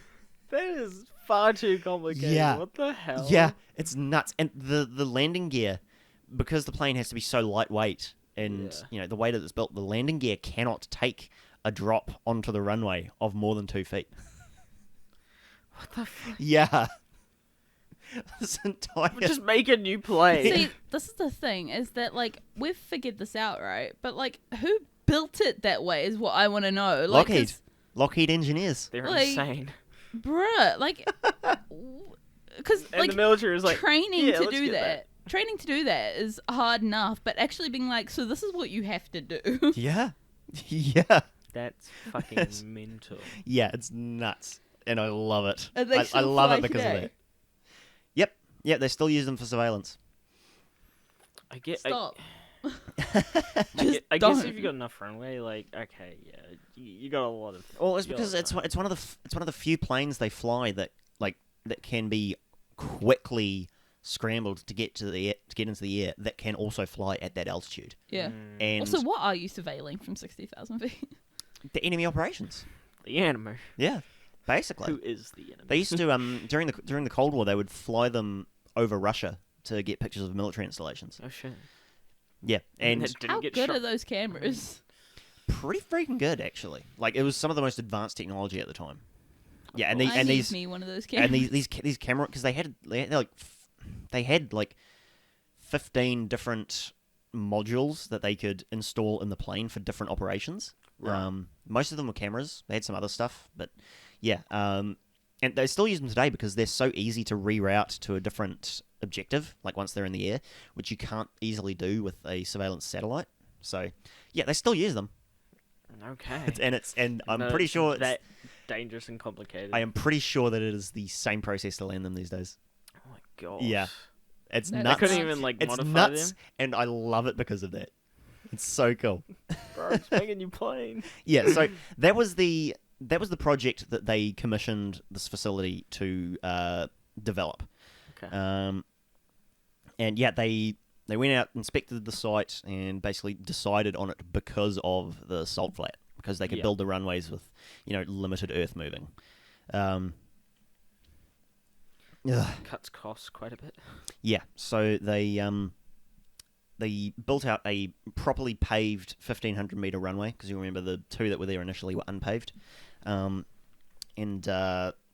That is far too complicated. Yeah. What the hell? Yeah, it's nuts. And the landing gear, because the plane has to be so lightweight and the way that it's built, the landing gear cannot take a drop onto the runway of more than 2 feet. What the fuck? Yeah. This entire... Just make a new plane. See, this is the thing, is that, we've figured this out, right? But, who built it that way is what I want to know. Lockheed engineers. They're like- insane. Bruh, because, And the military is like, training yeah, to let's do get that. Training to do that is hard enough, but actually being so this is what you have to do. Yeah. Yeah. That's fucking mental. Yeah, it's nuts. And I love it. And they I still love fly it because today. of that. Yep, they still use them for surveillance. I get. Stop. I guess don't. if you got enough runway, okay, yeah, you got a lot of. Well, it's you got because a it's lot. one of the few planes they fly that can be quickly scrambled to get into the air that can also fly at that altitude. Yeah. And Also, what are you surveilling from 60,000 feet? the enemy operations. The enemy. Yeah, basically. Who is the enemy? They used to during the Cold War they would fly them over Russia to get pictures of military installations. Oh shit. Yeah, and it didn't How get good shot. are those cameras? pretty freaking good actually. It was some of the most advanced technology at the time. Yeah, and I need these me one of those cameras. and these camera because they had 15 different modules that they could install in the plane for different operations. Right. Most of them were cameras. They had some other stuff, but yeah. And they still use them today because they're so easy to reroute to a different objective, once they're in the air, which you can't easily do with a surveillance satellite. So, yeah, they still use them. Okay. And I'm No, pretty it's sure that dangerous and complicated. I am pretty sure that it is the same process to land them these days. Oh my god. Yeah. It's That nuts. I couldn't even It's modify nuts, them. and I love it because of that. It's so cool. Bro, it's making a new plane. Yeah, so that was the project that they commissioned this facility to develop. Okay. And yeah, they went out, inspected the site, and basically decided on it because of the salt flat, because they could Yeah. build the runways with limited earth moving. Cuts costs quite a bit. Yeah, so they built out a properly paved 1,500 meter runway, because you remember the two that were there initially were unpaved, and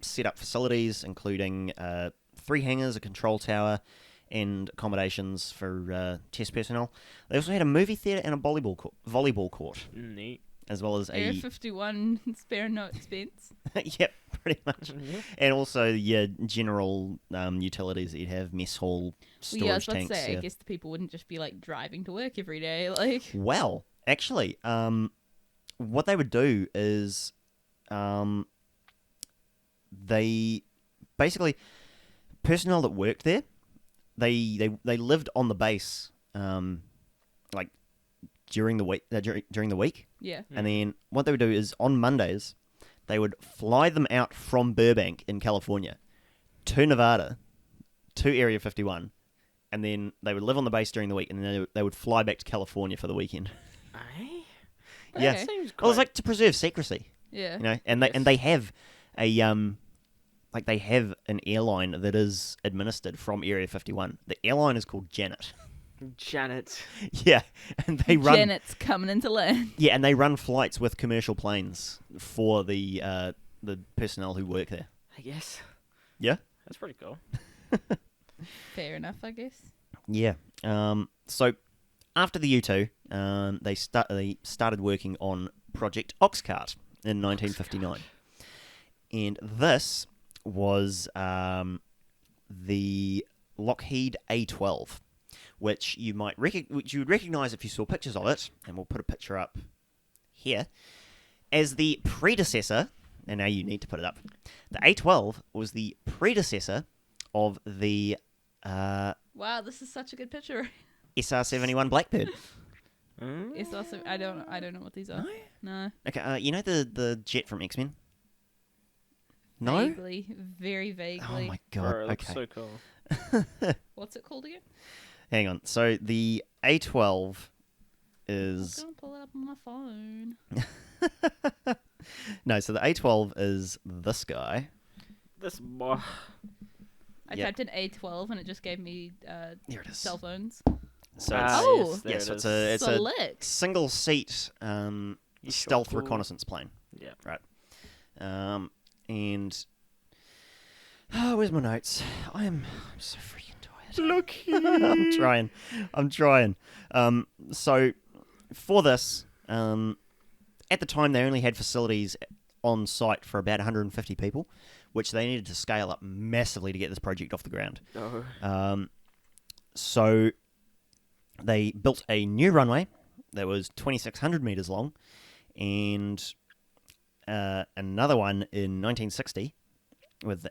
set up facilities including 3 hangars, a control tower, and accommodations for test personnel. They also had a movie theater and a volleyball court, Neat. as well as Area 51, spare no expense. yep, pretty much. Yeah. And also your general utilities that you'd have, mess hall, storage Well, yeah, I was about to tanks. say, yeah. I guess the people wouldn't just be driving to work every day. Well, actually, what they would do is they basically, personnel that worked there, they lived on the base during the week, during the week. Yeah. And then what they would do is on Mondays, they would fly them out from Burbank in California to Nevada, to Area 51, and then they would live on the base during the week, and then they would fly back to California for the weekend. Aye? Yeah. Okay. Seems Well, it's quite- to preserve secrecy, Yeah. and they have a like they have an airline that is administered from Area 51. The airline is called Janet. Janet. Yeah, and they run. Janet's coming into land. Yeah, and they run flights with commercial planes for the personnel who work there. I guess. Yeah. That's pretty cool. Fair enough, I guess. Yeah. So after the U2, they started working on Project Oxcart in 1959, and this was the Lockheed A12, which you would recognise if you saw pictures of it, and we'll put a picture up here, as the predecessor. And now you need to put it up. The A12 was the predecessor of the Wow, this is such a good picture. SR-71 Blackbird. It's also I don't know what these are. No. Okay, you know the jet from X-Men? No? Vaguely, very vaguely. Oh my god, Bro, it looks okay. so cool. What's it called again? Hang on. So the A12 is... I'm gonna pull it up on my phone. No, so the A12 is this guy. This boy. I Yep. typed in A12 and it just gave me Here it is. cell phones. So Oh! yes, there yes, it it's is. a Select. single seat You stealth sure cool. reconnaissance plane. Yeah. And where's my notes? I'm so freaking tired. Look here. I'm trying. So for this, at the time they only had facilities on site for about 150 people, which they needed to scale up massively to get this project off the ground. Oh. So they built a new runway that was 2,600 meters long, and another one in 1960.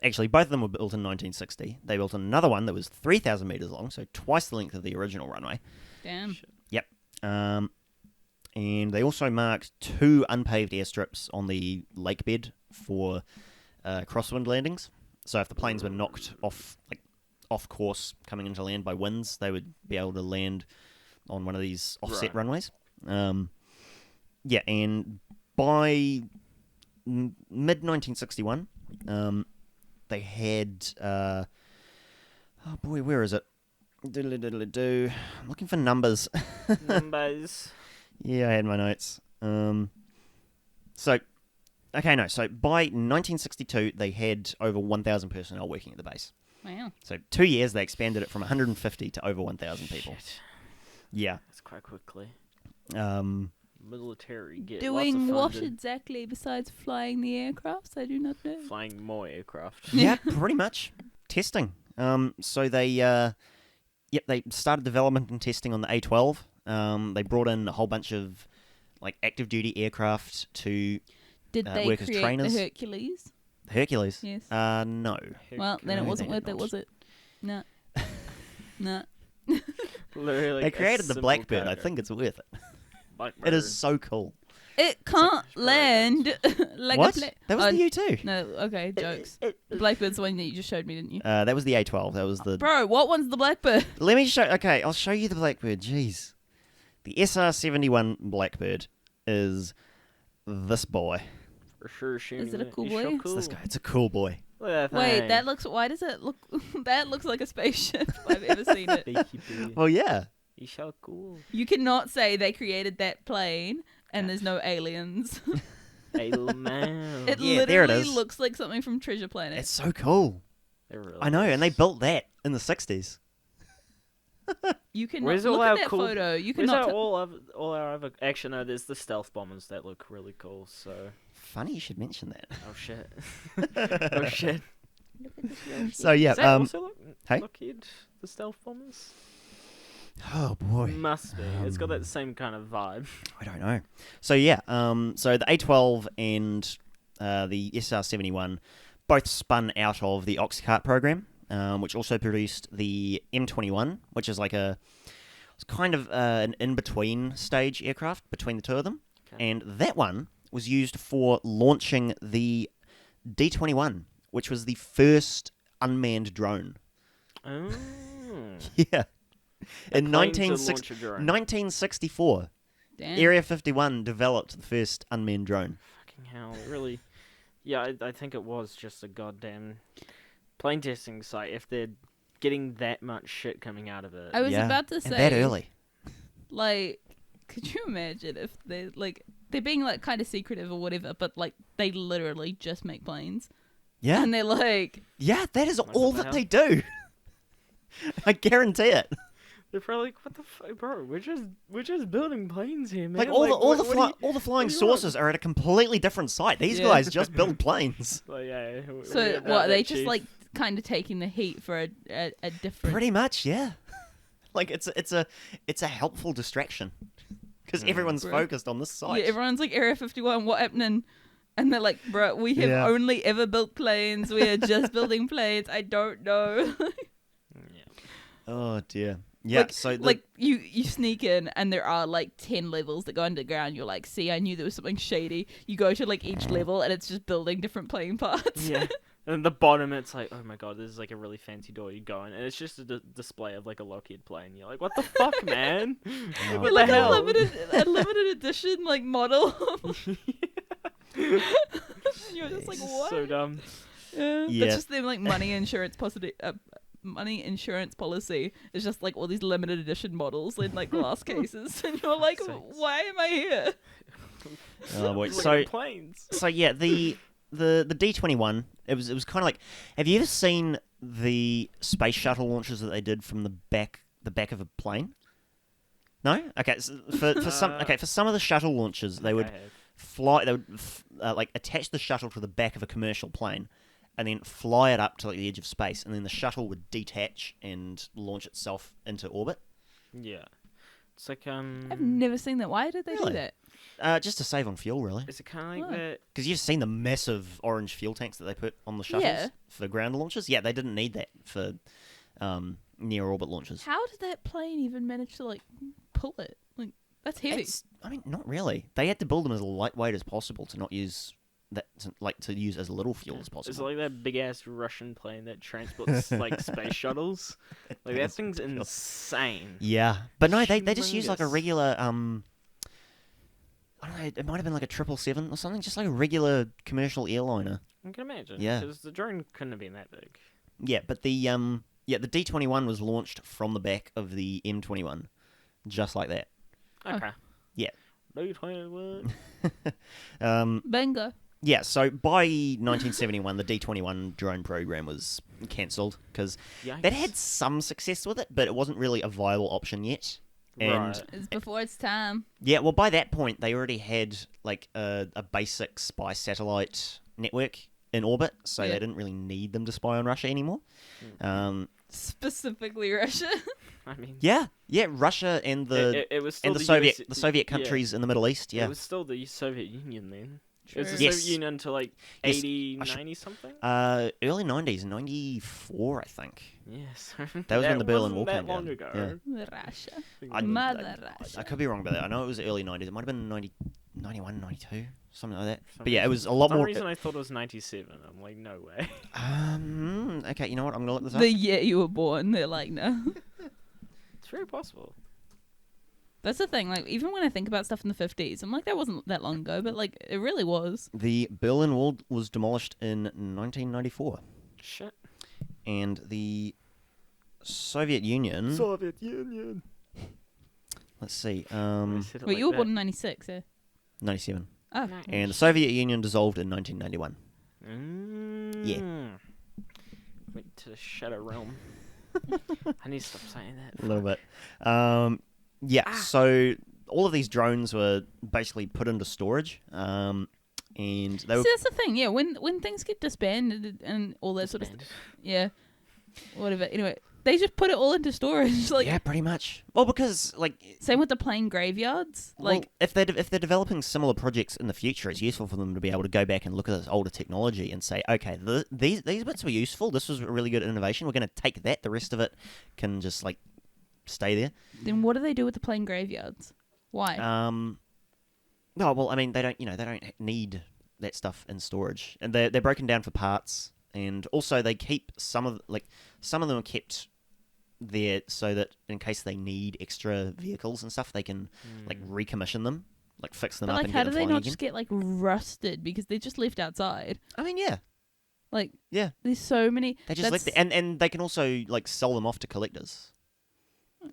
Actually, both of them were built in 1960. They built another one that was 3,000 meters long, so twice the length of the original runway. Damn. Yep. And they also marked 2 unpaved airstrips on the lake bed for crosswind landings. So if the planes were knocked off course coming into land by winds, they would be able to land on one of these offset runways. Yeah, and by mid-1961, they had... oh boy, where is it? Diddly-diddly-do. I'm looking for numbers. Numbers. Yeah, I had my notes. So by 1962, they had over 1,000 personnel working at the base. Wow. So 2 years, they expanded it from 150 to over 1,000 people. Shit. Yeah. That's quite quickly. Doing Military what lots of funding. exactly besides flying the aircrafts? I do not know. Flying more aircraft. Yeah, pretty much. Testing. So they started development and testing on the A12. They brought in a whole bunch of active duty aircraft to Did they work as create trainers. the Hercules? Hercules. Yes. No. Well, then it No, wasn't they worth did it, not. was it? No. No. Literally, They a created the simple Blackbird. I cargo. think it's worth it. Blackbird. It is so cool. It can't land like What? a plane. That was the U2. No, okay, jokes. Blackbird's the one that you just showed me, didn't you? That was the A12. That was the... Bro, what one's the Blackbird? Let me show... Okay, I'll show you the Blackbird. Jeez. The SR-71 Blackbird is this boy. For sure, Is it a cool He's boy? so It's cool. It's this guy. It's a cool boy. Look at that Wait, thing. that looks... Why does it look... that looks like a spaceship if I've ever seen it. Well, yeah. He's so cool. You cannot say they created that plane and there's no aliens. Hey, little man. It Yeah, there it literally is. looks like something from Treasure Planet. It's so cool. It really I know, is. and they built that in the 60s. You cannot Where's look all at our that cool- photo. You Where's cannot. all our other... Actually, no, there's the stealth bombers that look really cool, so... Funny you should mention that. Oh, shit. Oh, shit. So, yeah. Is that also hey? Lockheed, the stealth bombers? Oh, boy. Must be. It's got that same kind of vibe. I don't know. So, yeah. So, the A12 and the SR-71 both spun out of the Oxcart program, which also produced the M.29, which is it's kind of an in-between stage aircraft between the two of them. Okay. And that one was used for launching the D-21, which was the first unmanned drone. Oh. Yeah. In Plane to launch a drone. 1964, Damn. Area 51 developed the first unmanned drone. Fucking hell, really Yeah, I think it was just a goddamn plane testing site. If they're getting that much shit coming out of it. I was Yeah. about to And say that early. Like, could you imagine if they're being like kind of secretive or whatever, but like they literally just make planes Yeah. and they're like, Yeah, that is Like, all what the that they do. I guarantee it. They're probably like, "What the fuck, bro? We're just building planes here, man." Like all what do you- the flying do you saucers want? are at a completely different site. These Yeah. guys just build planes. Like, yeah. so what? Are they just like kind of taking the heat for a different? Pretty much, yeah. Like it's a helpful distraction because everyone's Bro. focused on this site. Yeah, everyone's like Area 51. What happening? And they're like, bro, we have Yeah. only ever built planes. We are just building planes. I don't know. Oh dear. Yeah. Like, so like you sneak in and there are like 10 levels that go underground. You're like, see, I knew there was something shady. You go to like each level and it's just building different plane parts. Yeah. And the bottom, it's like, oh my god, this is like a really fancy door. You go in, and it's just a display of like a Lockheed plane. You're like, what the fuck, man? Oh, What like the a hell? limited edition like model. You're just like, It's what? so dumb. Yeah. Yeah. That's just them like money insurance policy is just like all these limited edition models in like glass cases, and you're like, Sakes. why am I here? Oh boy. Look So at planes. so yeah, the D-21. It was kind of like. Have you ever seen the space shuttle launches that they did from the back of a plane? No. Okay. So for some of the shuttle launches, they would fly. They would like attach the shuttle to the back of a commercial plane, and then fly it up to like the edge of space, and then the shuttle would detach and launch itself into orbit. Yeah. It's like I've never seen that. Why did they Really? do that? Just to save on fuel, really. Is it kind of Oh. like that? Because you've seen the massive orange fuel tanks that they put on the shuttles Yeah. for ground launches. Yeah, they didn't need that for near orbit launches. How did that plane even manage to like pull it? Like that's heavy. I mean, not really. They had to build them as lightweight as possible to not use that, to use as little fuel as It's possible. like that big ass Russian plane that transports like space shuttles. Like that thing's insane. Yeah, but no, they just use like a Humongous. regular I don't know. It might have been like a 777 or something, just like a regular commercial airliner. I can imagine. Yeah. Because the drone couldn't have been that big. Yeah, but the D-21 was launched from the back of the M21, just like that. Oh. Okay. Yeah. D-21. Bingo. Yeah, so by 1971, the D-21 drone program was cancelled because that had some success with it, but it wasn't really a viable option yet. And Right. It's before its time. yeah, well, by that point, they already had like a basic spy satellite network in orbit, so Yeah. they didn't really need them to spy on Russia anymore. Specifically Russia. I mean, Yeah, Russia and it was still and the US Soviet yeah. countries in the Middle East. Yeah, It was still the Soviet Union then. It was the True. Yes. Soviet Union until like Yes, 80, I should- 90 something? early 90s, 94, I think. Yes. That was when the Berlin Wall wasn't came that down. long ago. Russia. I- Mother I Russia. could be wrong about that. I know it was early 90s. It might have been 90, 91, 92, something like that. some But yeah, it reason- was a lot For some more. reason I thought it was 97. I'm like, no way. Okay, you know what? I'm gonna look this up. The year you were born, they're like, no. It's very possible. That's the thing. Like, even when I think about stuff in the 50s, I'm like, that wasn't that long ago, but like, it really was. The Berlin Wall was demolished in 1994, Shit. and the Soviet Union. Soviet Union. Let's see. Wait, you were born in 96, eh? 97, Oh. and the Soviet Union dissolved in 1991. Yeah. Went to the shadow realm. I need to stop saying that. A little bit. Yeah. So all of these drones were basically put into storage, and they were. See, that's the thing. Yeah, when things get disbanded and all that sort of stuff. Disbanded. Yeah. Whatever. Anyway, they just put it all into storage. Like, Yeah, pretty much. Well, because like, same with the plane graveyards. Like, well, if they're developing similar projects in the future, it's useful for them to be able to go back and look at this older technology and say, okay, these bits were useful. This was a really good innovation. We're going to take that. The rest of it can just like stay there. then what do they do with the plane graveyards? Why? No, well, I mean, they don't need that stuff in storage, and they're broken down for parts, and also they keep some of them are kept there so that in case they need extra vehicles and stuff, they can like recommission them. like fix them But up like, and how get do them they flying not again. just get like rusted because they're just left outside? I mean, yeah, Like, yeah. there's so many. They just left it, and they can also like sell them off to collectors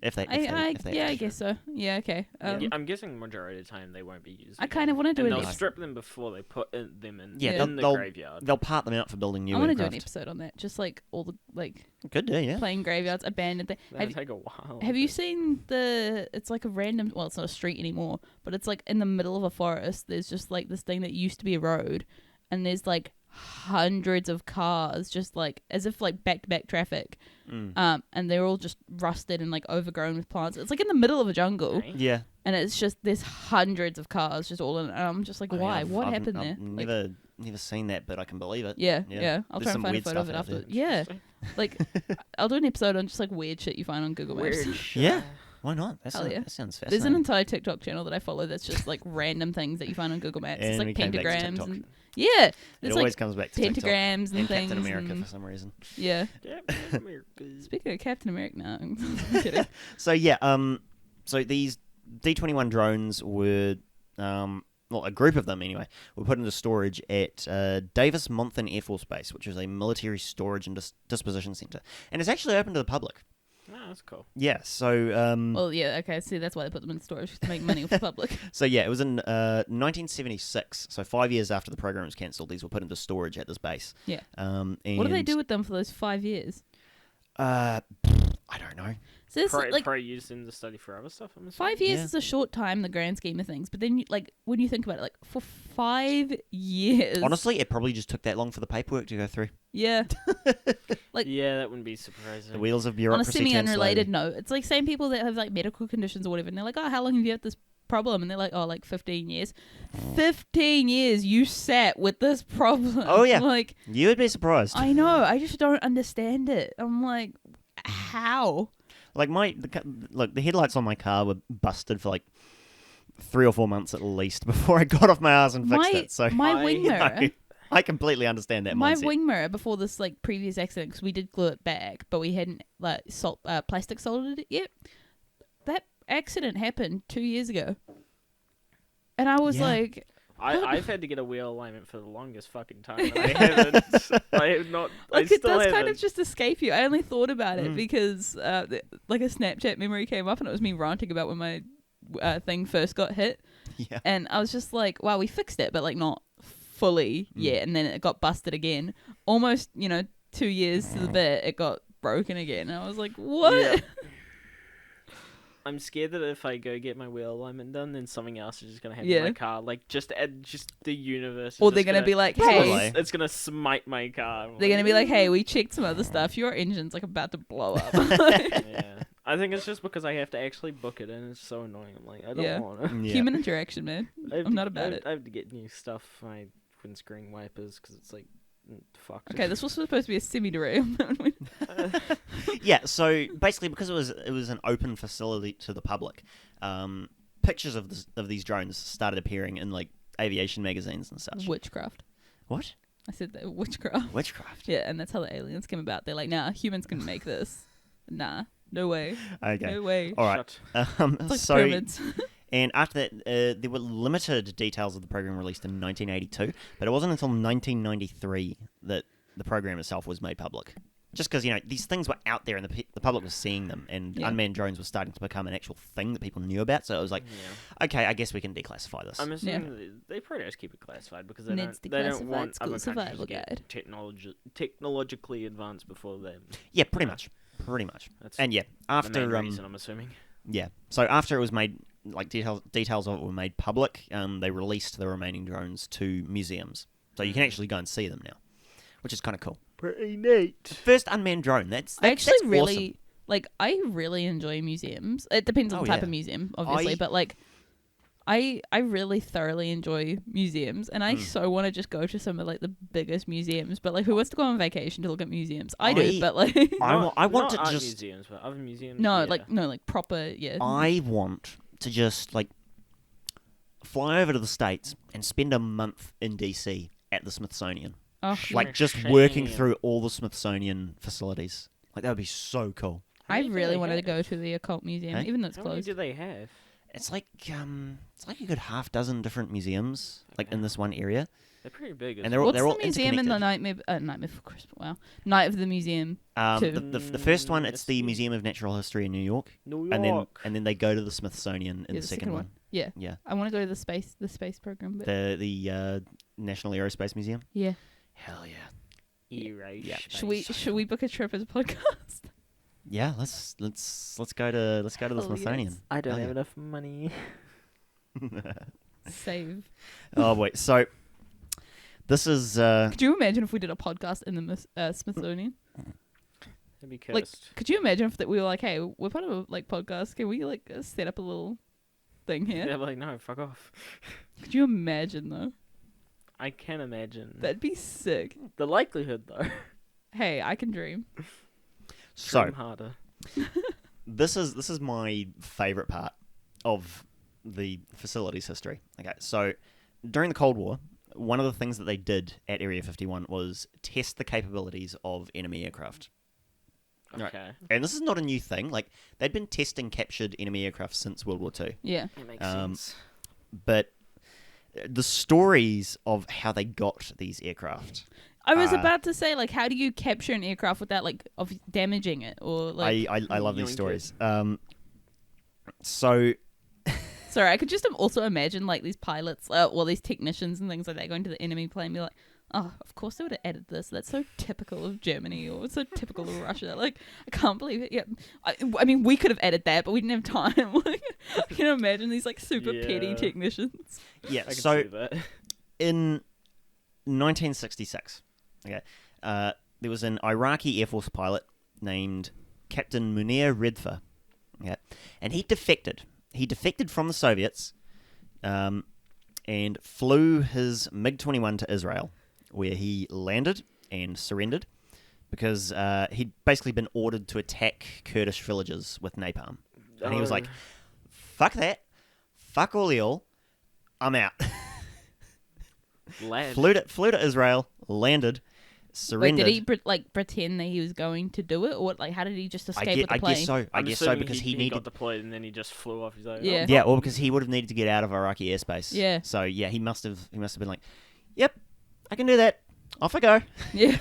if they. I guess so. Yeah, okay. I'm guessing the majority of the time they won't be used. I kind of want to do and an they'll episode. strip them before they put them in, Yeah, in the they'll- graveyard. They'll part them out for building new I want to do aircraft. an episode on that. Just like all the like Could do, yeah. playing graveyards, abandoned things. That'll take a while. Have you seen it's like a random, well, it's not a street anymore, but it's like in the middle of a forest. There's just like this thing that used to be a road, and there's like hundreds of cars, just like as if like back-to-back traffic. And they're all just rusted and like overgrown with plants. It's like in the middle of a jungle, Okay. Yeah. and it's just there's hundreds of cars just all in it. And I'm just like, why? What happened there? Like, Never seen that, but I can believe it. yeah. There's I'll try some and find a weird photo of stuff it out there. after. Yeah, like I'll do an episode on just like weird shit you find on Google Maps. Weird shit. Yeah. Why not? That Hell sounds, yeah. that sounds There's fascinating. an entire TikTok channel that I follow that's just like random things that you find on Google Maps. And It's we like came back to pentagrams TikTok. and yeah, It it's always like comes back to TikTok pentagrams and and things. Captain America and- for some reason. yeah. America. Speaking of Captain America, no, I'm kidding. So yeah, so these D-21 drones were, well, a group of them anyway, were put into storage at Davis Monthan Air Force Base, which is a military storage and disposition center, and it's actually open to the public. No, that's cool. Yeah, so Well, yeah, okay. See, that's why they put them in storage to make money with the public. so yeah, it was in 1976. So 5 years after the program was cancelled, these were put into storage at this base. Yeah. And, What do they do with them for those 5 years? I don't know. So this, like Probably used in the study for other stuff. I'm assuming. 5 years Yeah. is a short time in the grand scheme of things. But then, like, when you think about it, like for 5 years, Honestly, it probably just took that long for the paperwork to go through. yeah. like- Yeah, that wouldn't be surprising. The wheels of On a bureaucracy turn semi-unrelated slowly. note, it's like same people that have like medical conditions or whatever, and they're like, "Oh, how long have you had this problem?" And they're like, "Oh, like 15 years." 15 years you sat with this problem. Oh, yeah. like You would be surprised. I know. I just don't understand it. I'm like, how? Like the headlights on my car were busted for like 3 or 4 months at least before I got off my ass and fixed it. So my wing you know, mirror. I completely understand that My mindset. wing mirror before this like previous accident, because we did glue it back, but we hadn't like plastic soldered it yet. That accident happened 2 years ago, and I was Yeah. like, I've had to get a wheel alignment for the longest fucking time. And I haven't. I have not. like I it still does haven't. kind of just escape you. I only thought about it Mm. because like a Snapchat memory came up, and it was me ranting about when my thing first got hit, Yeah. and I was just like, wow, we fixed it, but like not fully yet, and then it got busted again. Almost, 2 years to the bit, it got broken again. And I was like, what? Yeah. I'm scared that if I go get my wheel alignment done, then something else is just gonna happen to Yeah. my car. Like just the universe. Is Or just they're gonna be like, Probably. hey, it's gonna smite my car. I'm they're gonna be like, hey, we checked some other stuff. Your engine's like about to blow up. Yeah. I think it's just because I have to actually book it, and it's so annoying. I'm like, I don't Yeah. want to. Yeah. Human interaction, man. I'm not about it. I have to get new stuff for my windscreen wipers because it's like, fucked. Okay, this was supposed to be a semi-derailment. Yeah, so basically because it was an open facility to the public, pictures of these drones started appearing in like aviation magazines and such. Witchcraft. What? I said that witchcraft. Witchcraft. Yeah, and that's how the aliens came about. They're like, nah, humans can make this. Nah, no way. Okay. No way. All right. Shut. It's like So pyramids. and after that, there were limited details of the program released in 1982, but it wasn't until 1993 that the program itself was made public. Just because, these things were out there and the public was seeing them, and Yeah. unmanned drones were starting to become an actual thing that people knew about, so it was like, Yeah. okay, I guess we can declassify this. I'm assuming they probably just keep it classified because they Ned's don't want Declassified School other countries Survival to get Guide. technologically advanced before them. Yeah, pretty much. Pretty much. That's And yeah, the after main reason, I'm assuming. yeah, so after it was made, like details of it were made public, they released the remaining drones to museums, so you can actually go and see them now, which is kind of cool. Pretty neat. First unmanned drone. That's I actually that's really awesome. like. I really enjoy museums. It depends on Oh, the type yeah. of museum, obviously, I- but like, I really thoroughly enjoy museums, and I so want to just go to some of like the biggest museums. But like, who wants to go on vacation to look at museums? I do, I- but like, I want not to art just museums, but other museums. no, yeah. like proper, yeah. I want to just like fly over to the States and spend a month in DC at the Smithsonian. Oh, Like just Smithsonian. working through all the Smithsonian facilities. Like that would be so cool. I many do really they wanted to have? go to the occult museum, Hey? even though it's How many closed. do they have? It's like a good half dozen different museums like in this one area, They're pretty big. and they're What's all the museum in the interconnected. Nightmare Before Christmas? Wow, Night of the Museum. Too. The first one, it's the Museum of Natural History in New York, New and York. then they go to the Smithsonian in Yeah, the second one. Yeah, Yeah, I want to go to the space program. But the National Aerospace Museum. yeah, Hell yeah. Yeah. should we book a trip as a podcast? Yeah, let's go to the Hell Smithsonian. yes. I don't Oh, have yeah. enough money. Save. Oh wait, so this is Could you imagine if we did a podcast in the Smithsonian? That'd be cursed. Like, could you imagine if we were like, hey, we're part of a podcast. Can we like set up a little thing here? They're like, no, fuck off. Could you imagine though? I can imagine. That'd be sick. The likelihood, though. Hey, I can dream. so Dream harder. this is my favorite part of the facility's history. Okay, so during the Cold War, one of the things that they did at Area 51 was test the capabilities of enemy aircraft. Right. Okay. And this is not a new thing. Like, they'd been testing captured enemy aircraft since World War II. Yeah. That makes Um, sense. But the stories of how they got these aircraft, I was about to say, like, how do you capture an aircraft without like damaging it or like? I love these Yoink stories. So Sorry, I could just also imagine like these pilots, these technicians and things like that going to the enemy plane and be like, oh, of course they would have added this. That's so typical of Germany or it's so typical of Russia. Like, I can't believe it. Yeah, I mean, we could have added that, but we didn't have time. Like, I can imagine these like super petty Yeah. technicians. yeah, I can so see that. in 1966, okay, there was an Iraqi Air Force pilot named Captain Munir Redfer, okay, and he defected. He defected from the Soviets, and flew his MiG-21 to Israel, where he landed and surrendered because he'd basically been ordered to attack Kurdish villages with napalm, and he was like, "Fuck that, fuck all y'all, I'm out." Lad. flew to Israel, landed, Wait, surrendered. did he pretend that he was going to do it, or like how did he just escape with the I plane? guess so. I I'm guess so assuming because he got needed. deployed and then he just flew off. He's like, Yeah. Yeah, or because he would have needed to get out of Iraqi airspace. Yeah. So yeah, he must have been like, "Yep, I can do that. Off I go." Yeah.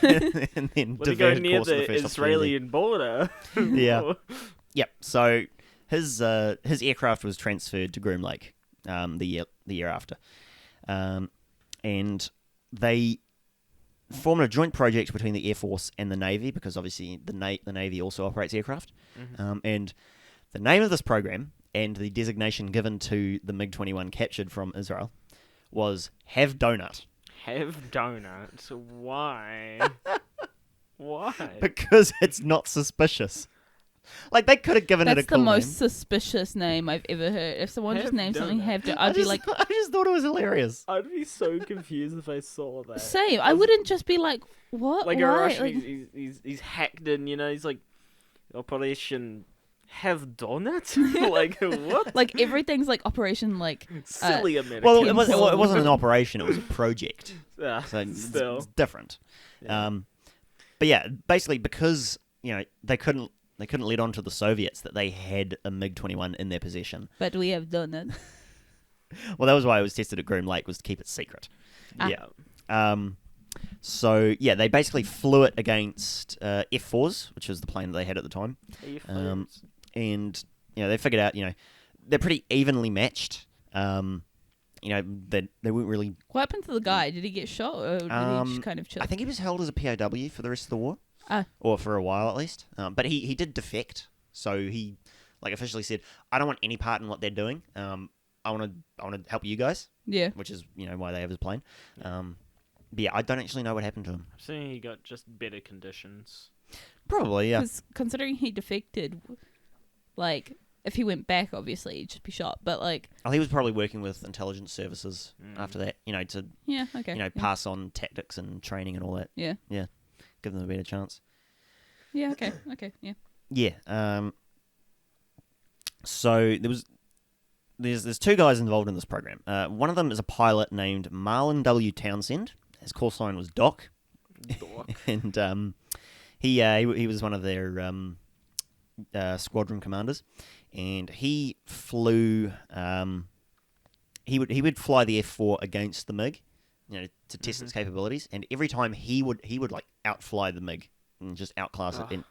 And then Let me go diverted near course of the first Israeli border. Yeah. Yep. So his aircraft was transferred to Groom Lake the year after, and they formed a joint project between the Air Force and the Navy because obviously the Navy also operates aircraft, and the name of this program and the designation given to the MiG-21 captured from Israel was Have Donut. Have donuts. Why? Why? Because it's not suspicious. Like, they could have given it a That's cool the most name. suspicious name I've ever heard. If someone just Have named something donut. have to, I'd be like, I just thought it was hilarious. I'd be so confused if I saw that. same. I wouldn't just be like, what? Like Why? a Russian, Like, he's hacked in, you know, he's like, Operation Have Donuts? Like, what? like everything's like Operation like Silly American. Well, Kim it wasn't an operation; it was a project. Ah, So it's still. different. Yeah. But yeah, basically because they couldn't let on to the Soviets that they had a MiG-21 in their possession. but we have done it. Well, that was why it was tested at Groom Lake, was to keep it secret. Ah. Yeah. So yeah, they basically flew it against F4s, which was the plane that they had at the time. And they figured out they're pretty evenly matched. They weren't really. What happened to the guy? Did he get shot or did he just kind of chill? I think he was held as a POW for the rest of the war, Ah. or for a while at least. But he did defect, so he officially said, "I don't want any part in what they're doing. I want to help you guys," Yeah. which is why they have his plane. But yeah, I don't actually know what happened to him. I'm saying he got just better conditions. Probably, yeah. Because considering he defected, like, if he went back, obviously, he'd just be shot. But, like... Well, he was probably working with intelligence services after that, to Yeah, okay. yeah. pass on tactics and training and all that. Yeah. Yeah, give them a better chance. Yeah, okay. Okay, yeah. Yeah. So there's two guys involved in this program. One of them is a pilot named Marlon W. Townsend. His call sign was Doc, Dork. and he was one of their squadron commanders. and he flew. He would fly the F4 against the MiG, to test its capabilities, and every time he would like outfly the MiG and just outclass it in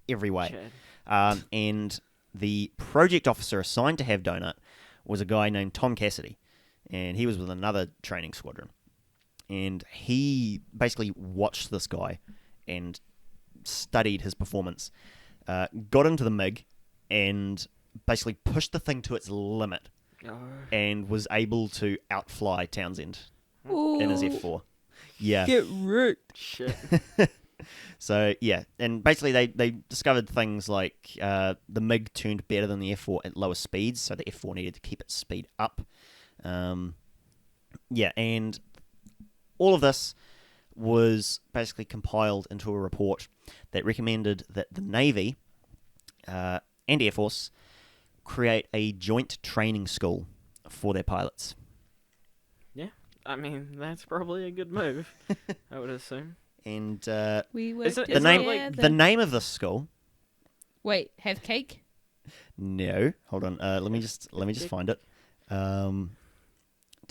every way. And the project officer assigned to have Donut was a guy named Tom Cassidy, and he was with another training squadron. And he basically watched this guy and studied his performance, got into the MiG, and basically pushed the thing to its limit, and was able to outfly Townsend in his F4. Yeah. Get wrecked. Shit. So, yeah, and basically they discovered things like the MiG turned better than the F4 at lower speeds, so the F4 needed to keep its speed up. Yeah, and all of this was basically compiled into a report that recommended that the Navy and Air Force create a joint training school for their pilots. Yeah, I mean, that's probably a good move, I would assume. And We were Is it the name like the name of this school. Wait, have cake? No, hold on. Let me just find it.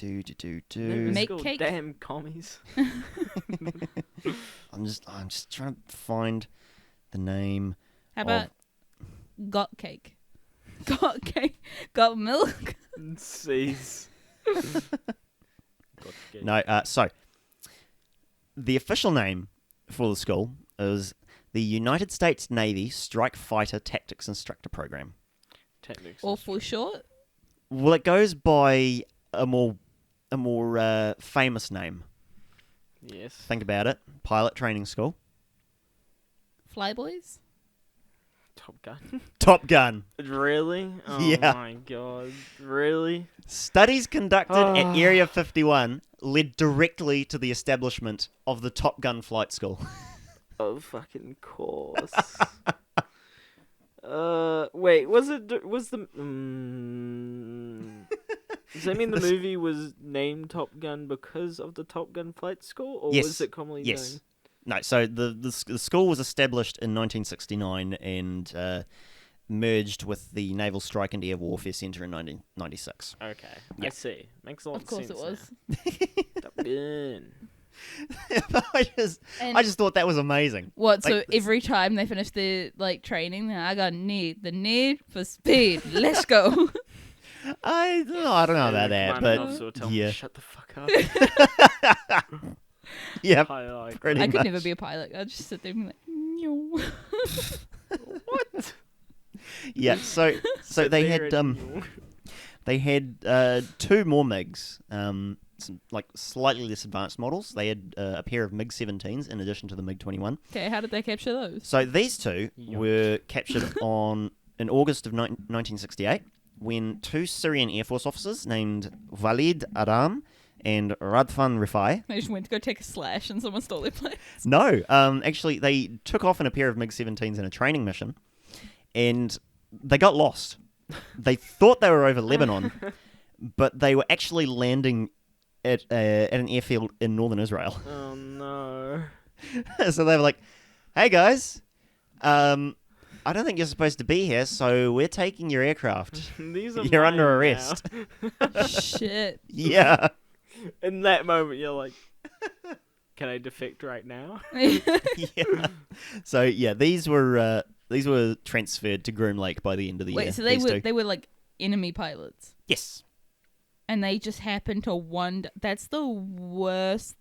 Make School, cake? Damn commies. I'm just trying to find the name. How about got cake? Got cake? Got milk? Cease. No, so the official name for the school is the United States Navy Strike Fighter Tactics Instructor Program. Techniques. Or for short? Well, it goes by a more famous name. Yes. Think about it: Pilot Training School. Flyboys? Top Gun. Top Gun. Really? Oh Yeah. my god. Really? Studies conducted at Area 51 led directly to the establishment of the Top Gun Flight School. Oh, fucking course. Wait, was the... Does that mean the movie was named Top Gun because of the Top Gun Flight School? Or Yes. was it commonly known? No, so the school was established in 1969 and merged with the Naval Strike and Air Warfare Centre in 1996. Okay, Yeah. I see. Makes a lot Of course sense it was. now. Top Gun. I just thought that was amazing. What, so Like, every time they finish their training, I got the need for speed. Let's go. I don't know about that, Commanding but officer will tell yeah. me, shut the fuck up. Yeah, I like pretty I could much. never be a pilot. I'd just sit there and be like, no. What? Yeah, so they had two more MiGs, some like slightly less advanced models. They had a pair of MiG-17s in addition to the MiG-21. Okay, how did they capture those? So these two Yikes. were captured in August of 1968 when two Syrian Air Force officers named Walid Adam and Radfan Rifai. They just went to go take a slash and someone stole their plane. No, actually they took off in a pair of MiG-17s in a training mission and they got lost. They thought they were over Lebanon, but they were actually landing at an airfield in northern Israel. Oh no. So they were like, "Hey guys, I don't think you're supposed to be here, so we're taking your aircraft. These are You're mine under now." arrest." Shit. Yeah. In that moment, you're like, "Can I defect right now?" Yeah. So yeah, these were transferred to Groom Lake by the end of the year. Wait, so these two. they were like enemy pilots, Yes. and they just happened to wonder. That's the worst.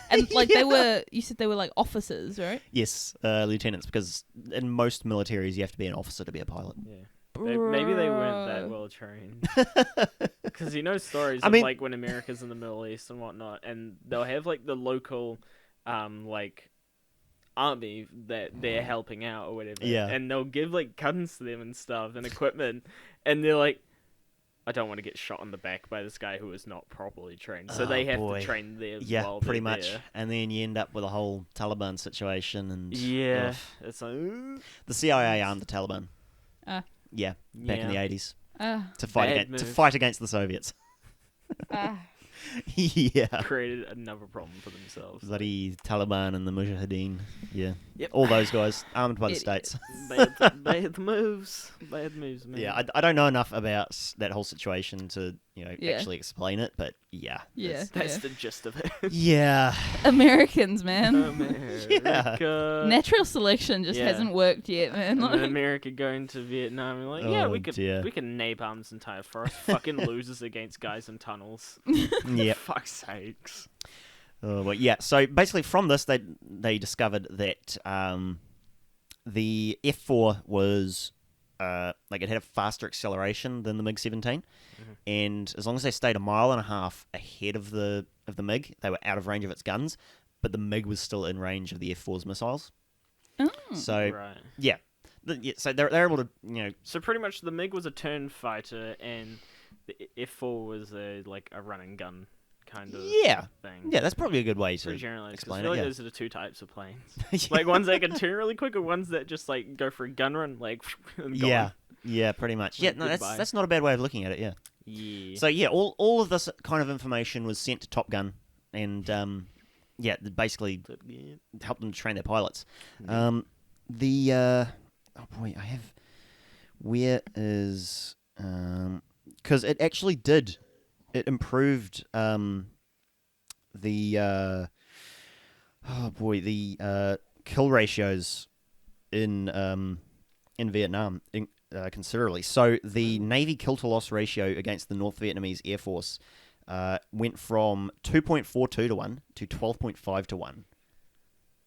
And like they were, you said they were like officers, right? Yes, lieutenants, because in most militaries you have to be an officer to be a pilot. Yeah. Maybe they weren't that well trained. Because you know stories I of mean- like when America's in the Middle East and whatnot, and they'll have like the local, like army that they're helping out or whatever. Yeah. And they'll give like guns to them and stuff and equipment, and they're like, I don't want to get shot on the back by this guy who is not properly trained. So Oh, they have boy. to train them. Yeah, while pretty they're much. there. And then you end up with a whole Taliban situation. And Yeah. ugh. It's like, The CIA armed the Taliban. Ah. Yeah, back in the Yeah. 80s Ah, to fight Bad against move. the Soviets. Yeah. created another problem for themselves. Bloody Taliban and the Mujahideen. Yeah. Yep. All those guys armed by the Idiots. states. Bad moves. Bad moves, man. Yeah, I don't know enough about that whole situation to, Yeah. actually explain it, but yeah. Yeah. That's the gist of it. Yeah. Americans, man. America. Natural selection just Yeah. hasn't worked yet, man. And then Like, America going to Vietnam and like, yeah, Oh, we could dear. napalm this entire forest. Fucking losers against guys in tunnels. Yep. Fuck's sakes. Oh, well, yeah. So basically, from this, they discovered that the F4 was it had a faster acceleration than the MiG-17, and as long as they stayed 1.5 miles ahead of the MiG, they were out of range of its guns. But the MiG was still in range of the F4's missiles. oh. So Right. yeah, so they're able to So pretty much the MiG was a turn fighter and the F4 was a run and gun kind of yeah thing. that's probably a good way to Pretty generalized. 'Cause I explain feel it. like Yeah. those are the two types of planes. Like ones that can turn really quick or ones that just go for a gun run and gone. Yeah, pretty much. Yeah, Like, no, goodbye. that's not a bad way of looking at it. Yeah. Yeah. So yeah, all of this kind of information was sent to Top Gun, and basically helped them to train their pilots. Oh boy, I have. Where is because it actually did. It improved the kill ratios in Vietnam considerably. So the Navy kill-to-loss ratio against the North Vietnamese Air Force went from 2.42 to 1 to 12.5 to 1.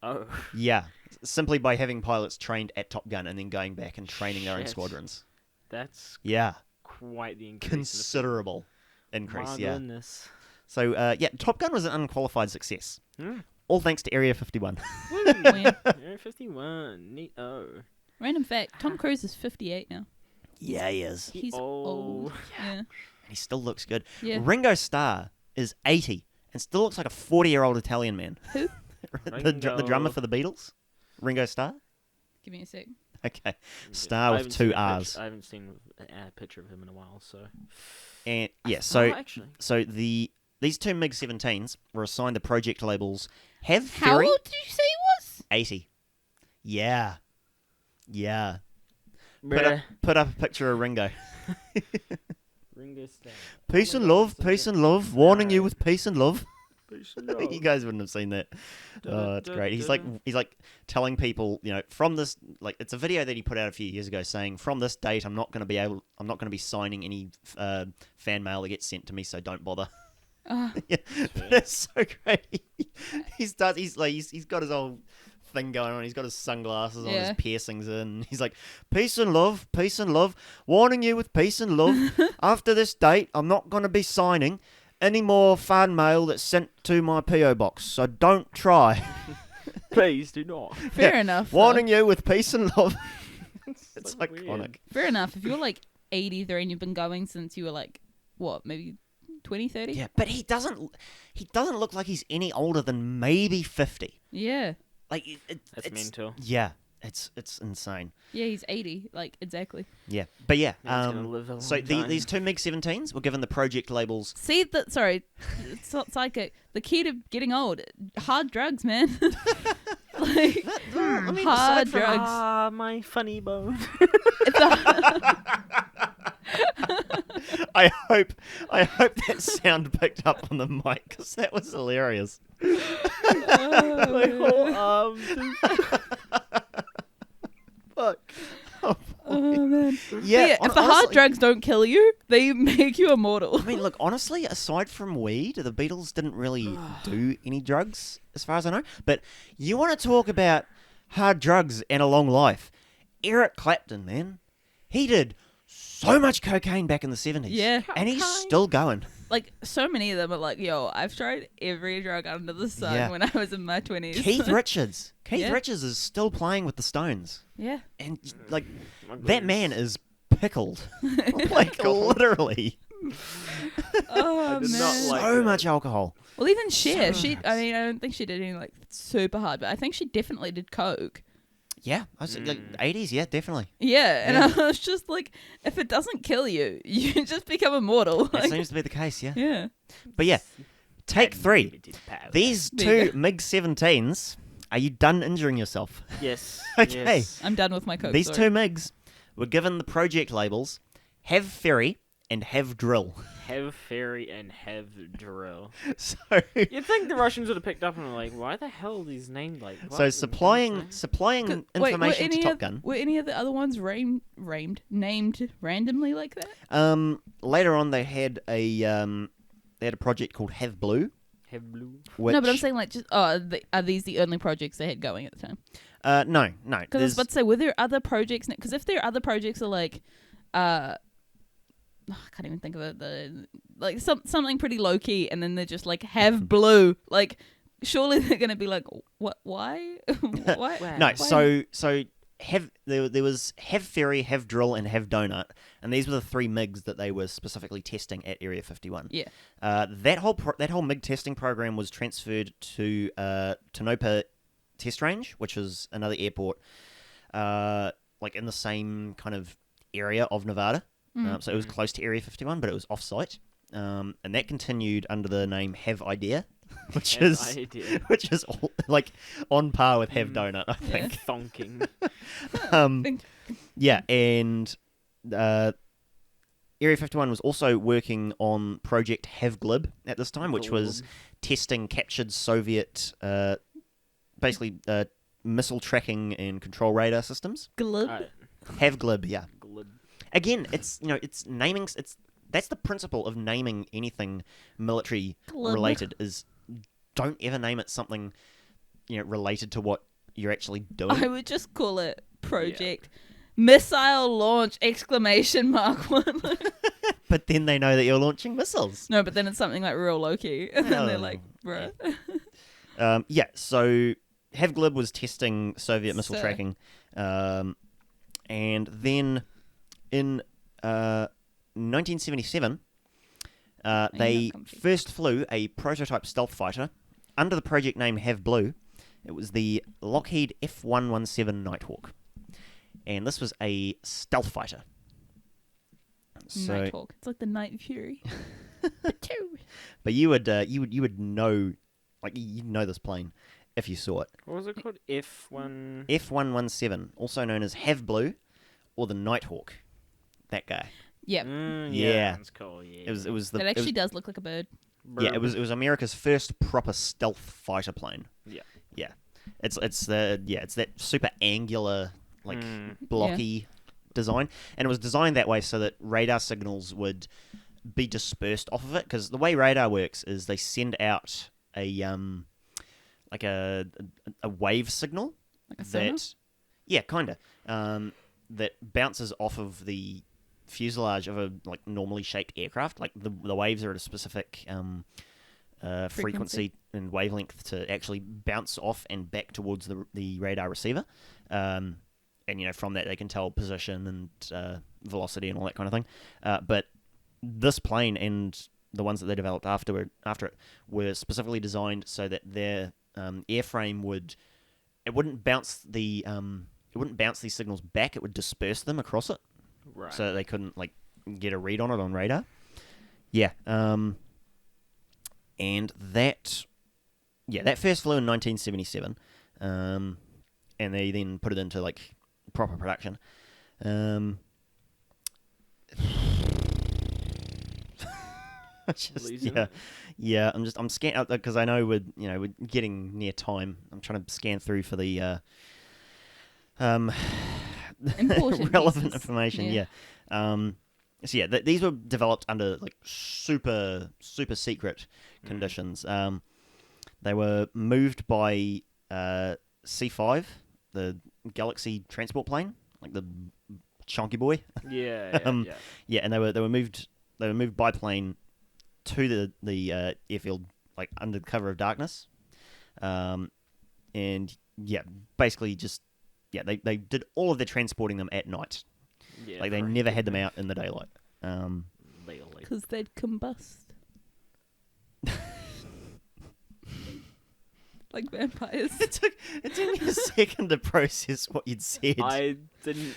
Oh. Yeah, simply by having pilots trained at Top Gun and then going back and training their own Shit. squadrons. That's Yeah, quite the increase. considerable increase. My Yeah. goodness. So Top Gun was an unqualified success. Hmm. All thanks to Area 51. Weird. Area 51. Neat. Oh. Random fact: Tom Cruise is 58 now. Yeah, he is. He's old. old. Yeah. He still looks good. Yeah. Ringo Starr is 80 and still looks like a 40-year-old Italian man. Who? the drummer Ringo. for the Beatles? Ringo Starr? Give me a sec. Okay. Star with I haven't 2 seen a R's. picture- I haven't seen a picture of him in a while, so. And yeah, Oh, so actually. these two MiG-17s were assigned the project labels Have How Fury old did you say he was? 80. Yeah. Yeah. Bruh. Put up a picture of Ringo. Ringo Starr. Peace Oh my and God, love, it's a peace bit- and love. Warning you Alright. with peace and love. Peace and You love. guys wouldn't have seen that. Oh, it's great. He's like telling people, from this, it's a video that he put out a few years ago saying, from this date, I'm not going to be signing any fan mail that gets sent to me, so don't bother. Yeah, but it's so great. He's got his whole thing going on. He's got his sunglasses on, his Yeah. piercings in. He's like, peace and love, warning you with peace and love. After this date, I'm not going to be signing any more fan mail that's sent to my PO box, so don't try. Please do not. Fair enough. though. Warning you with peace and love. It's so iconic. weird. Fair enough. If you're 83 and you've been going since you were maybe 20, 30? Yeah, but he doesn't look like he's any older than maybe 50. Yeah. Like That's it's mental. Yeah, it's insane. Yeah, he's 80. Exactly. Yeah, but yeah. He's gonna live a So long time. these two MiG-17s were given the project labels. See, sorry, it's not psychic. The key to getting old, hard drugs, man. Hard drugs. Ah, my funny bone. I hope that sound picked up on the mic because that was hilarious. My whole arm. Fuck. Oh man. Yeah, If the hard honestly- drugs don't kill you, they make you immortal. I mean, look, honestly, aside from weed, the Beatles didn't really do any drugs, as far as I know. But you want to talk about hard drugs and a long life. Eric Clapton, man. He did so much cocaine back in the 70s. Yeah. And he's Cocaine. still going. So many of them are yo, I've tried every drug under the sun Yeah. when I was in my 20s. Keith Richards. Keith Yeah. Richards is still playing with the Stones. Yeah. And, My that man is pickled. Literally. Oh did man. not like So that. much alcohol. Well, even Cher, So I much. don't think she did anything super hard, but I think she definitely did coke. Yeah, I was like 80s. Yeah, definitely. Yeah, and Yeah. I was just like, if it doesn't kill you, you just become immortal. That Like, seems to be the case. Yeah. yeah. But yeah, take 3. Unlimited power. These There you 2 MiG-17s. Are you done injuring yourself? Yes. Okay. Yes. I'm done with my coke. These sorry. 2 MiGs were given the project labels Have Ferry and Have Drill. Have ferry and have drill. So, You'd think the Russians would have picked up and were like, why the hell are these named like? What? so supplying Wait, information to Top Gun. Were any of the other ones named randomly like that? Later on, they had a project called Have Blue. Have blue. Which, No, but I'm saying like, just are these the only projects they had going at the time? no. Because I was about to say, were there other projects? Because if there are other projects are like, I can't even think of it. Like something pretty low key, and then they're just like have blue. Like, surely they're gonna be like, what? Why? Why? No, Why? so there was Have Ferry, Have Drill, and Have Donut, and these were the 3 MiGs that they were specifically testing at Area 51. Yeah. That whole MiG testing program was transferred to Tonopah Test Range, which was another airport, like in the same kind of area of Nevada. So it was close to Area 51, but it was off-site, and that continued under the name Have Idea, which is all, like on par with Have Donut, I think. Thonking. Yeah, and Area 51 was also working on Project Have Glib at this time, which was testing captured Soviet, basically missile tracking and control radar systems. Glib. Have Glib, yeah. Glib. Again, it's naming. That's the principle of naming anything military related is don't ever name it something related to what you're actually doing. I would just call it Project Missile Launch ! One. But then they know that you're launching missiles. No, but then it's something like real low key, and then they're like, bruh. Yeah. So Have Glib was testing Soviet missile So- tracking, and then in 1977, they comfy. first flew a prototype stealth fighter under the project name Have Blue. It was the Lockheed F-117 Nighthawk, and this was a stealth fighter. So, Nighthawk. It's like the Night Fury. but you would know, like you'd know this plane if you saw it. What was it called? F1. F-117, also known as Have Blue, or the Nighthawk. That guy. Yep. Yeah. That's cool. Yeah. It was the It actually does look like a bird. it was America's first proper stealth fighter plane. Yeah. Yeah. It's that super angular, like blocky design, and it was designed that way so that radar signals would be dispersed off of it, because the way radar works is they send out a wave signal Like a sonar? that bounces off of the fuselage of a normally shaped aircraft. Like the waves are at a specific frequency and wavelength to actually bounce off and back towards the radar receiver. And from that they can tell position and velocity and all that kind of thing. But this plane and the ones that they developed after it were specifically designed so that their airframe wouldn't bounce these signals back. It would disperse them across it, Right. so that they couldn't get a read on it on radar. Yeah. And that first flew in 1977, and they then put it into proper production. I'm scanning up because I know we're getting near time. I'm trying to scan through for the Important relevant pieces. information. Yeah. These were developed under super secret conditions. They were moved by C5, the Galaxy transport plane, like the chonky boy. Yeah. And they were moved by plane to the airfield under the cover of darkness. Basically just they did all of their transporting them at night. Yeah. They never had them out in the daylight. Because they'd combust. like vampires. It took me a second to process what you'd said. I didn't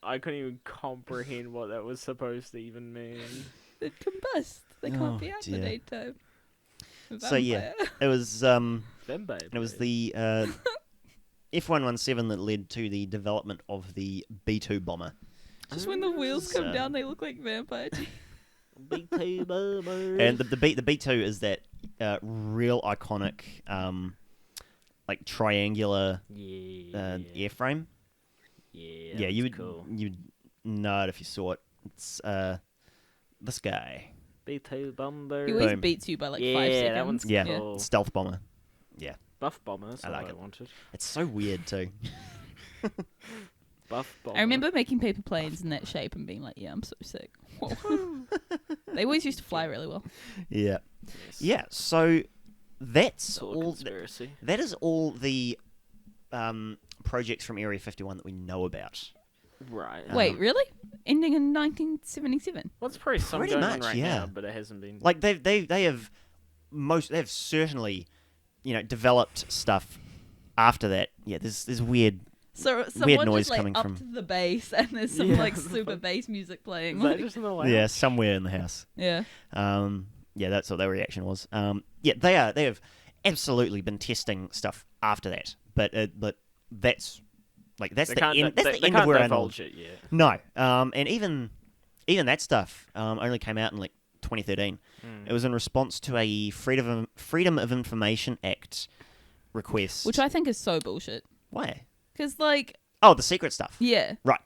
I couldn't even comprehend what that was supposed to even mean. They combust. They can't be out in the dear. daytime. A So yeah, vampire. it was Vampire. it was the F-117 that led to the development of the B-2 bomber. Just when the wheels come So- down, they look like vampires. B2 bomber. And the B2 is that real iconic like triangular airframe. Yeah, You would cool. you'd know it if you saw it. It's this guy. B2 bomber. He always Boom. beats you by like 5 Yeah, seconds. that one's Yeah, cool. stealth bomber. Buff bomber. That's I what like I it. wanted. It's so weird too. Buff bomber. I remember making paper planes in that shape and being like, yeah, I'm so sick. Whoa. They always used to fly really well. Yeah. Yes. Yeah, so that's It's all a all. conspiracy. That is all the projects from Area 51 that we know about. Right. Wait, really? Ending in 1977? Well, it's probably some Pretty going much, on right yeah. now, but it hasn't been. Like they have certainly, developed stuff after that. Yeah, there's weird. So someone noise just like coming up from- to the bass and there's some Yeah. like super bass music playing. Is that Like, just in the lounge? Yeah, somewhere in the house. yeah. Yeah, that's what their reaction was. Yeah, they have absolutely been testing stuff after that, but that's They the can't, end. That's they, the they end of can't where our divulge knowledge. it yet. No, and even that stuff only came out in like 2013. It was in response to a Freedom of Information Act request. Which I think is so bullshit. Why? Because, like, Oh, the secret stuff. yeah. Right.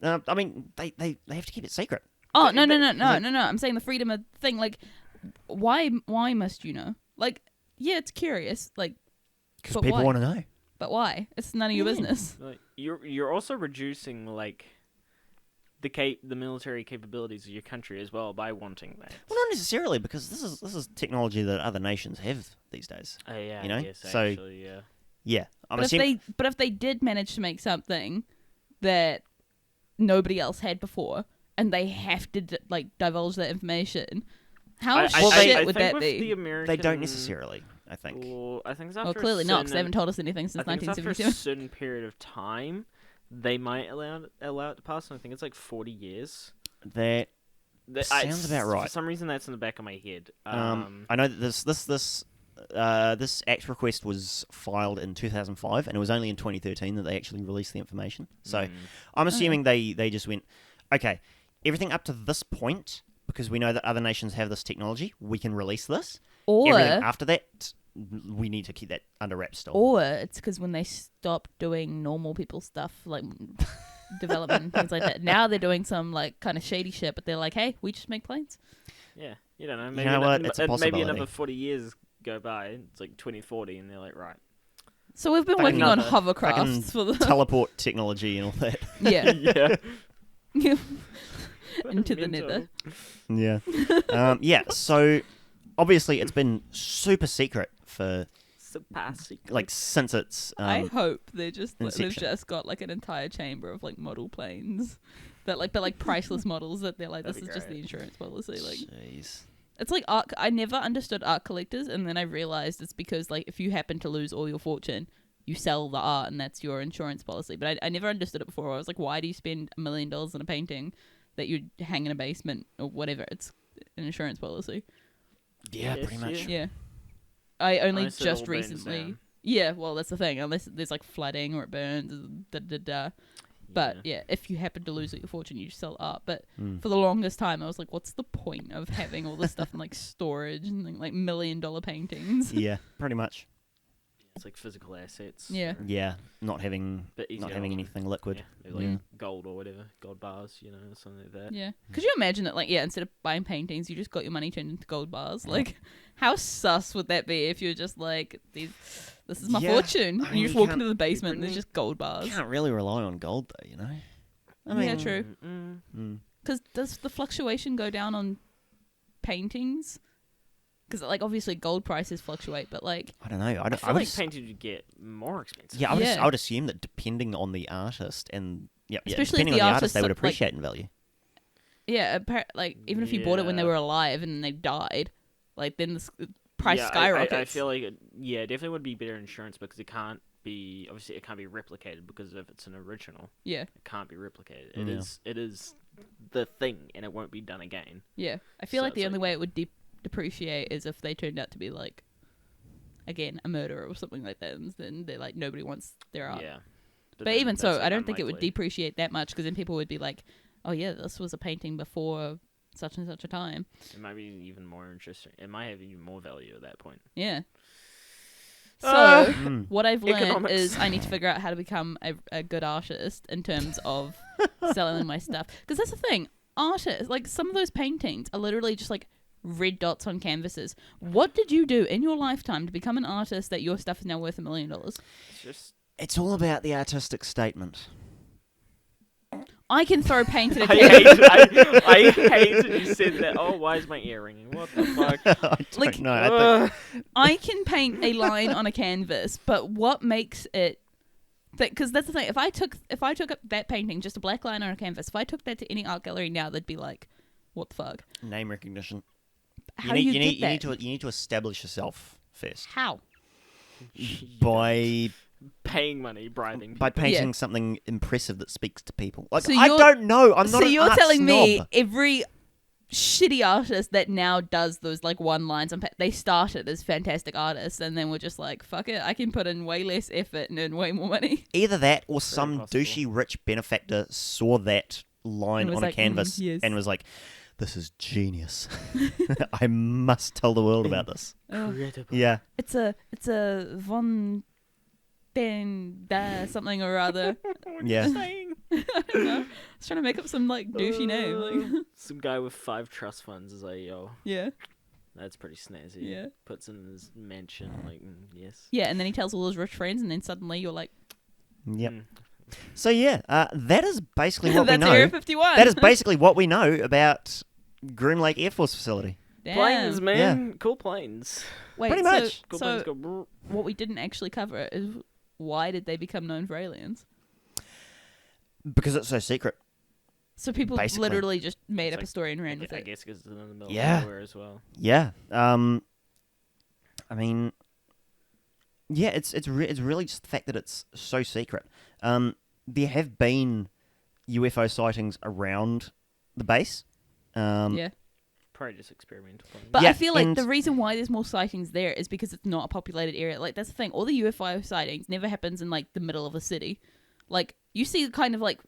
I mean, they have to keep it secret. Oh, But- no. but- I'm saying the freedom of thing. Like, why must you know? Like, yeah, it's curious. Like, Because but people why? want to know. But why? It's none of your business. Like, you're also reducing like the military capabilities of your country as well by wanting that. Well, not necessarily, because this is technology that other nations have these days. Yeah, you know? yes, So- actually, yeah. Yeah, I'm But assuming. if they did manage to make something that nobody else had before, and they have to divulge that information, how shit would think that with be? The American, They don't necessarily, I think. Well, I think it's after Well, clearly not, because they certain- haven't told us anything since I think it's after a 1977. certain period of time, they might allow it to pass. And I think it's like 40 years. That sounds about right. For some reason, that's in the back of my head. I know that this act request was filed in 2005, and it was only in 2013 that they actually released the information. So I'm assuming they just went, okay, everything up to this point, because we know that other nations have this technology, we can release this. Everything Or after that, we need to keep that under wraps still. it's because when they stopped doing normal people stuff, like development and things like that, now they're doing some like kind of shady shit, but they're like, hey, we just make planes. Yeah, you don't know. You Maybe know what? It's a maybe possibility. another 40 years go by. It's like 2040, and they're like, right. So we've been Fucking working on another- hovercrafts for the Teleport technology and all that. yeah Yeah. into the Mental. nether. Yeah. Yeah, so obviously it's been super secret for Super secret. like since it's I hope they've Inception. just got like an entire chamber of like model planes that like but like priceless models that they're like, this That'd is be just the great. insurance policy. Like, Jeez. it's like art. I never understood art collectors, and then I realized it's because like if you happen to lose all your fortune, you sell the art, and that's your insurance policy. But I never understood it before. I was like, why do you spend $1 million on a painting that you hang in a basement or whatever? It's an insurance policy. Yeah, Yes, pretty much. Yeah. I only Unless it just all burns recently. down. Yeah, well, that's the thing. Unless there's like flooding or it burns, But yeah, if you happen to lose all your fortune, you just sell art. But for the longest time, I was like, what's the point of having all this stuff in like storage and like $1 million paintings? Yeah, pretty much. It's like physical assets. Yeah. Yeah, not having Bit easier not to having hold. anything liquid. Yeah, they're like Yeah. gold or whatever, gold bars, something like that. Yeah. Could you imagine that, like, yeah, instead of buying paintings, you just got your money turned into gold bars? Like, how sus would that be if you're just like, this is my Yeah, fortune? I And mean, you just you walk can't- into the basement and there's pretty- just gold bars. Can't really rely on gold though, you know. I mean, Yeah, true. Mm-mm. Because does the fluctuation go down on paintings? Because, like, obviously gold prices fluctuate, but, like, I don't know. I I feel would like s- painting would get more expensive. yeah, Yeah. I would assume that depending on the artist and Especially if depending the on the artist, artist, they would like- appreciate in value. yeah, like, even if you bought it when they Yeah. were alive and they died, like, then the price skyrockets. I feel like it definitely would be better insurance because it can't be replicated because if it's an original, Yeah. it can't be replicated. Yeah. It is the thing, and it won't be done again. Yeah. I feel So like the it's only like- way it would depreciate is if they turned out to be like, again, a murderer or something like that, and then they're like, nobody wants their art. Yeah. But then even so, that's, like, I don't think it would unlikely. depreciate that much because then people would be like, oh yeah, this was a painting before such and such a time. It might be even more interesting. It might have even more value at that point. Yeah. So Uh, what I've learned economics. is I need to figure out how to become a good artist in terms of selling my stuff. Because that's the thing, artists, like some of those paintings are literally just like red dots on canvases. What did you do in your lifetime to become an artist that your stuff is now worth $1 million? It's just It's all about the artistic statement. I can throw paint at a I canvas. hate that you said that. Oh, why is my ear ringing? What the fuck? I don't Like, know. I think I can paint a line on a canvas, but what makes it? Because that's the thing. If I took up that painting, just a black line on a canvas, if I took that to any art gallery now, they'd be like, "What the fuck? name recognition. How do you get that? You need to establish yourself first How? by Paying money, bribing by people. painting something impressive that speaks to people. Like So I you're- don't know. I'm not So an you're art telling me snob. every shitty artist that now does those like one lines on they started as fantastic artists and then were just like, fuck it, I can put in way less effort and earn way more money. Either that or some possible. douchey rich benefactor saw that line And was on a like, canvas yes. and was like, "This is genius. I must tell the world about this." Incredible. Yeah. It's a von den da something or other. Yeah. Saying? I don't know. I was trying to make up some like douchey name. Like, Some guy with 5 trust funds is like, yo, yeah. that's pretty snazzy. Yeah. Puts in his mansion, like, yes. Yeah, and then he tells all his rich friends and then suddenly you're like, Yep. Mm. So yeah, that is basically what we that's know. Area 51. That is basically what we know about Groom Lake Air Force Facility. Damn. Planes, man. Cool planes. Wait, Pretty so, much. Cool so planes go brrr. what we didn't actually cover is why did they become known for aliens? Because it's so secret. So people Basically. literally just made It's up a like- story and ran with I it. guess because it's in the middle Yeah. of nowhere as well. Yeah. I mean, yeah, it's really just the fact that it's so secret. There have been UFO sightings around the base. Yeah. Probably just experimental planes. But Yeah, I feel like and- the reason why there's more sightings there is because it's not a populated area. Like that's the thing. All the UFO sightings never happens in like the middle of a city. Like you see kind of like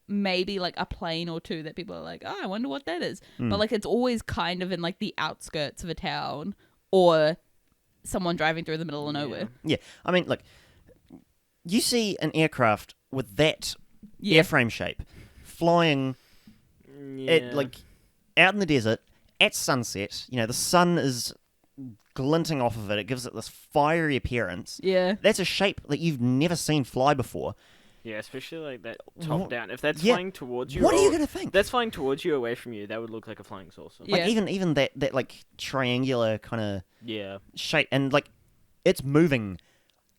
maybe like a plane or two that people are like, oh, I wonder what that is. But like it's always kind of in like the outskirts of a town or someone driving through the middle of nowhere. Yeah, I mean, look, you see an aircraft with that Yeah. airframe shape flying Yeah. it like out in the desert at sunset. You know, the sun is glinting off of it. It gives it this fiery appearance. Yeah. That's a shape that you've never seen fly before. Yeah, especially like that top What- down. If that's yeah. flying towards you, What are you or- going to think? That's flying towards you, away from you. That would look like a flying saucer. Yeah. Like even that like triangular kind of Yeah. shape, and like it's moving,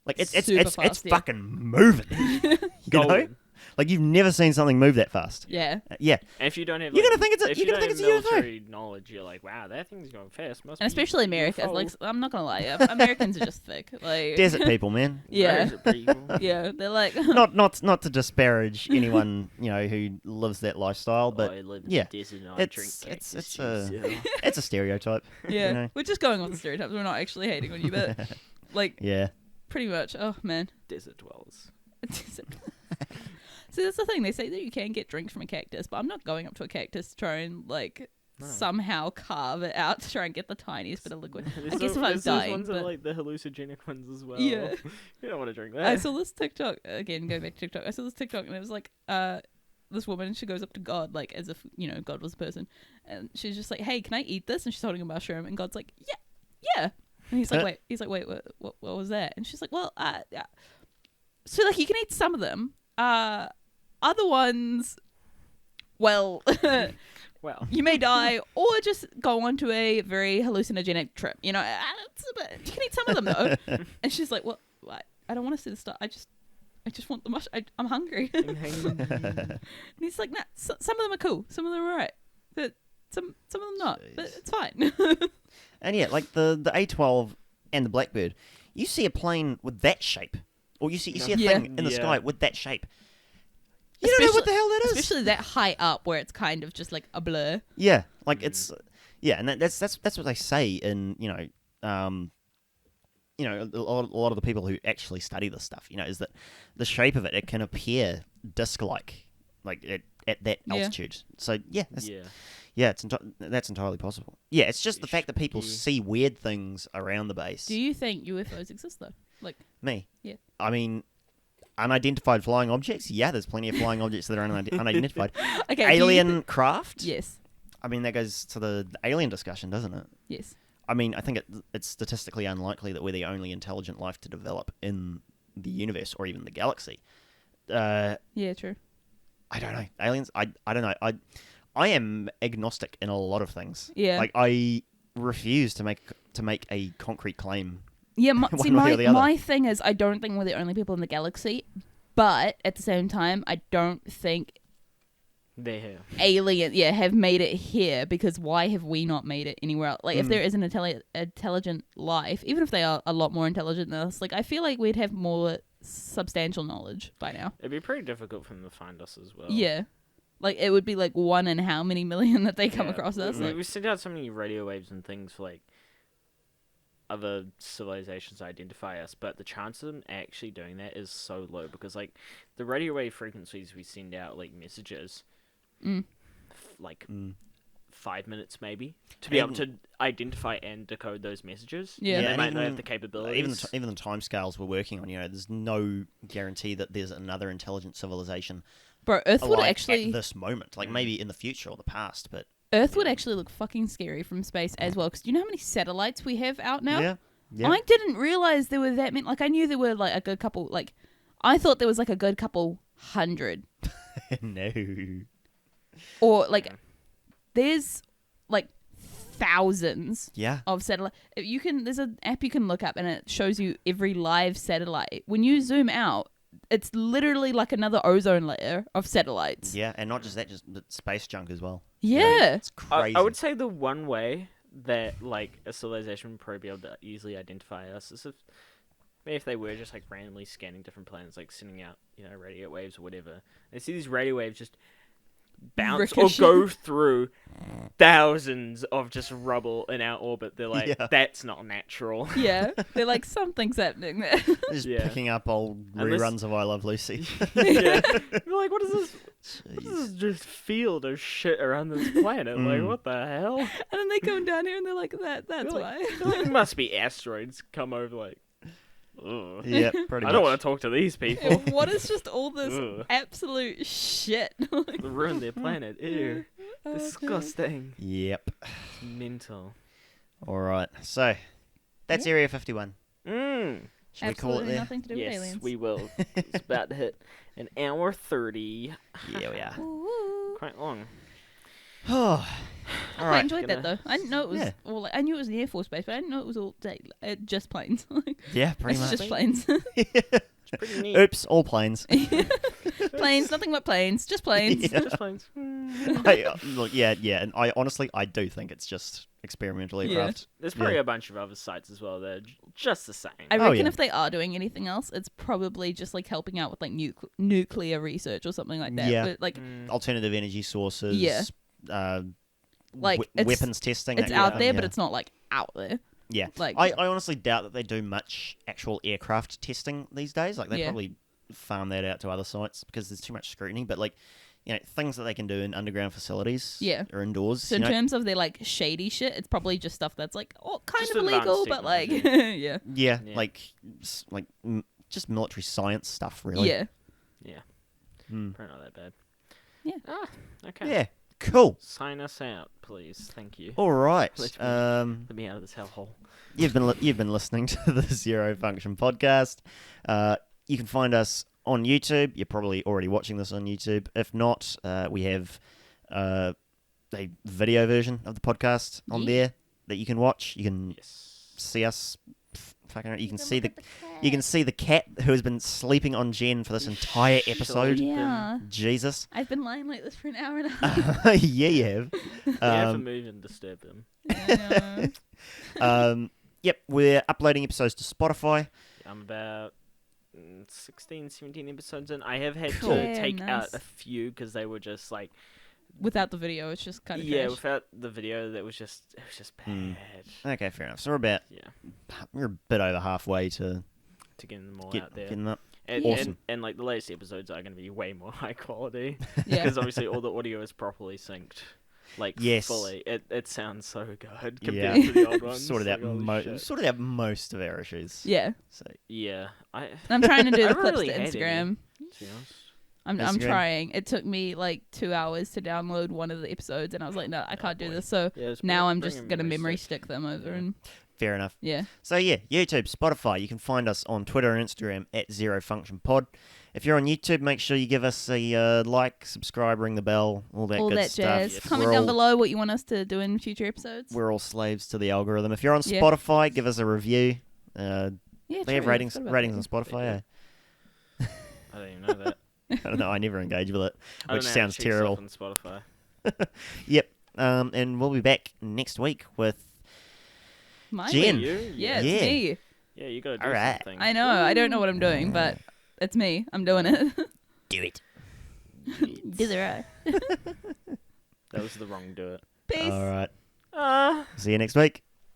like it's Super fast, yeah. fucking moving. you know, Golden. like you've never seen something move that fast. Yeah. Yeah, And if you don't have, You're like, gonna think it's a- if you're you gonna don't think have it's a UFO. military knowledge, you're like, wow, that thing's going fast. Must And be especially America. UFO. Like I'm not gonna lie, Americans are just thick. Like desert people, man. Yeah. Those are people. Yeah. They're like Not to disparage anyone who lives that lifestyle, Oh, but I live in yeah, the desert and I drink it's cactus a juice, yeah. it's a stereotype. Yeah. You know? We're just going on the stereotypes. We're not actually hating on you, but like Yeah, pretty much. Oh man. Desert dwellers. See, that's the thing. They say that you can get drinks from a cactus, but I'm not going up to a cactus to try and like No. somehow carve it out to try and get the tiniest bit of liquid. There's I guess if I there's was those dying, ones that are but- like the hallucinogenic ones as well. Yeah. You don't want to drink that. I saw this TikTok again. Going back to TikTok, I saw this TikTok and it was like, this woman, she goes up to God like as if God was a person, and she's just like, "Hey, can I eat this?" And she's holding a mushroom, and God's like, "Yeah, yeah." And he's like, "Wait, what was that?" And she's like, "Well, yeah." So like, you can eat some of them. Other ones, well, Well, you may die or just go on to a very hallucinogenic trip. You can eat some of them though. And she's like, "Well, I don't want to see the stuff. I just want the I'm hungry." And he's like, "Nah, some of them are cool. Some of them are alright. But some of them not, but Jeez. it's fine. And yeah, like the A12 and the Blackbird, you see a plane with that shape, or you see a Yeah. thing in the Yeah. sky with that shape. You don't know what the hell that is. Especially that high up where it's kind of just like a blur. Yeah, like it's and that's what they say in a lot of the people who actually study this stuff, is that the shape of it can appear disc-like, like at that Yeah. altitude. So yeah, Yeah. that's entirely possible. Yeah, it's just the fact that people Yeah. see weird things around the base. Do you think UFOs exist though? Like, Me? Yeah. I mean, unidentified flying objects? Yeah, there's plenty of flying objects that are unidentified. okay, Alien craft? Yes. I mean, that goes to the alien discussion, doesn't it? Yes. I mean, I think it's statistically unlikely that we're the only intelligent life to develop in the universe or even the galaxy. Yeah, true. I don't know. Aliens? I don't know. I am agnostic in a lot of things. Yeah. Like, I refuse to make a concrete claim. Yeah, one way or the other. my thing is I don't think we're the only people in the galaxy, but at the same time, I don't think They're here. aliens have made it here, because why have we not made it anywhere else? Like, if there is an intelligent life, even if they are a lot more intelligent than us, like, I feel like we'd have more substantial knowledge by now. It'd be pretty difficult for them to find us as well. Yeah. Like, it would be like 1 in how many million that they come Yeah. across us. Like, We send out so many radio waves and things for, like, other civilizations to identify us, but the chance of them actually doing that is so low, because, like, the radio wave frequencies we send out, like, messages, like, 5 minutes maybe, to be able to identify and decode those messages. Yeah. And Yeah, they and might not even- have the capabilities. Even the timescales we're working on, there's no guarantee that there's another intelligent civilization bro, Earth would alive actually at this moment. Like, maybe in the future or the past, but Earth would actually look fucking scary from space as well. Because do you know how many satellites we have out now? yeah. I didn't realize there were that many. Like, I knew there were like a good couple. Like, I thought there was like a good couple hundred, No. or like Yeah. there's like thousands Yeah. of satellite. There's an app you can look up and it shows you every live satellite. When you zoom out, it's literally like another ozone layer of satellites. Yeah, and not just that, just the space junk as well. Yeah. It's crazy. I would say the one way that, like, a civilization would probably be able to easily identify us is if they were just, like, randomly scanning different planets, like sending out, radio waves or whatever. They see these radio waves just bounce Ricochet. or go through thousands of just rubble in our orbit. They're like, Yeah. that's not natural. Yeah. They're like, something's happening there. Just Yeah. picking up old Unless- reruns of I Love Lucy. Yeah. You're like, what is this? What is this just field of shit around this planet? Like, what the hell? And then they come down here and they're like, that's You're why. Like, it must be asteroids come over, like, ugh. Yeah, pretty I much. don't want to talk to these people. What is just all this Ugh. absolute shit? Like, They ruin their planet. Ew. okay. Disgusting. Yep. Mental. All right. So, that's Area 51. Should we call it Absolutely there? nothing to do with Yes, aliens. we will. It's about to hit an hour 30. Yeah, we are. Ooh. Quite long. Oh, I all quite right. enjoyed that though. I didn't know it was. Yeah. Well, like, I knew it was the Air Force Base, but I didn't know it was all just planes. Like, Yeah, pretty it's much. just planes. It's pretty neat. Oops, all planes. Planes, nothing but planes, just planes. Yeah. Just planes. Look, yeah, and I honestly do think it's just experimental Yeah. aircraft. There's probably Yeah. a bunch of other sites as well that are just the same. I Oh, reckon yeah. if they are doing anything else, it's probably just like helping out with like nuclear research or something like that. Yeah. But, like Alternative energy sources. Yeah. Like, it's- weapons testing. it's that kind out of there, thing, but yeah. it's not like out there. Yeah. Like I honestly doubt that they do much actual aircraft testing these days. Like, they Yeah. probably farm that out to other sites because there's too much scrutiny. But, like, things that they can do in underground facilities Yeah. or indoors. So in terms of their like shady shit, it's probably just stuff that's like kind Just of illegal, advanced but like technology. yeah, yeah, Yeah. like just military science stuff, really. yeah. Yeah. Mm. Probably not that bad. Yeah. Ah, okay. Yeah. Cool. Sign us out, please. Thank you. All right. Let me- Let me out of this hellhole. You've been listening to the Zero Function podcast. You can find us on YouTube. You're probably already watching this on YouTube. If not, we have a video version of the podcast on Yeah. there that you can watch. You can Yes. see us fucking, you can see the cat who has been sleeping on Jen for this entire episode. Yeah. Jesus. I've been lying like this for an hour and a half. Yeah, you have. You have to move and disturb him. I know. Yep, we're uploading episodes to Spotify. I'm about 16, 17 episodes in. I have had Cool. to Yeah, take nice. out a few because they were just like, Without the video, it's just kind of yeah, trash. without the video, it was just bad. Okay, fair enough. So we're a bit over halfway to To get them all get, out there. getting up. And, Awesome. and like the latest episodes are going to be way more high quality Yeah. because obviously all the audio is properly synced, like Yes. fully. It sounds so good Yeah. compared to the old ones. Sorted out Like, holy shit. most of our issues. Yeah. So Yeah, I'm trying to do I the haven't clips really to had Instagram. to be honest. I'm Instagram. trying. It took me like 2 hours to download one of the episodes, and I was like, no, I can't do boy. this. So Yeah, just now bring- I'm bring just a gonna memory stick. stick them over, Yeah. and fair enough. yeah. So yeah, YouTube, Spotify. You can find us on Twitter and Instagram at ZeroFunctionPod. If you're on YouTube, make sure you give us a like, subscribe, ring the bell, all that All good that stuff. jazz. Yes. Comment We're down all- below what you want us to do in future episodes. We're all slaves to the algorithm. If you're on Yeah. Spotify, give us a review. Yeah, They have true, I ratings forgot about ratings that. on Spotify. I don't even know that. I don't know. I never engage with it, I don't which know how sounds to check stuff terrible. on Spotify. Yep. And we'll be back next week with My Jen. week. You? Yeah, it's Yeah. me. Yeah, you gotta do Alright. something. I know. I don't know what I'm doing, but it's me. I'm doing it. Do It. Do the right. That was the wrong do it. Peace. All right. See you next week.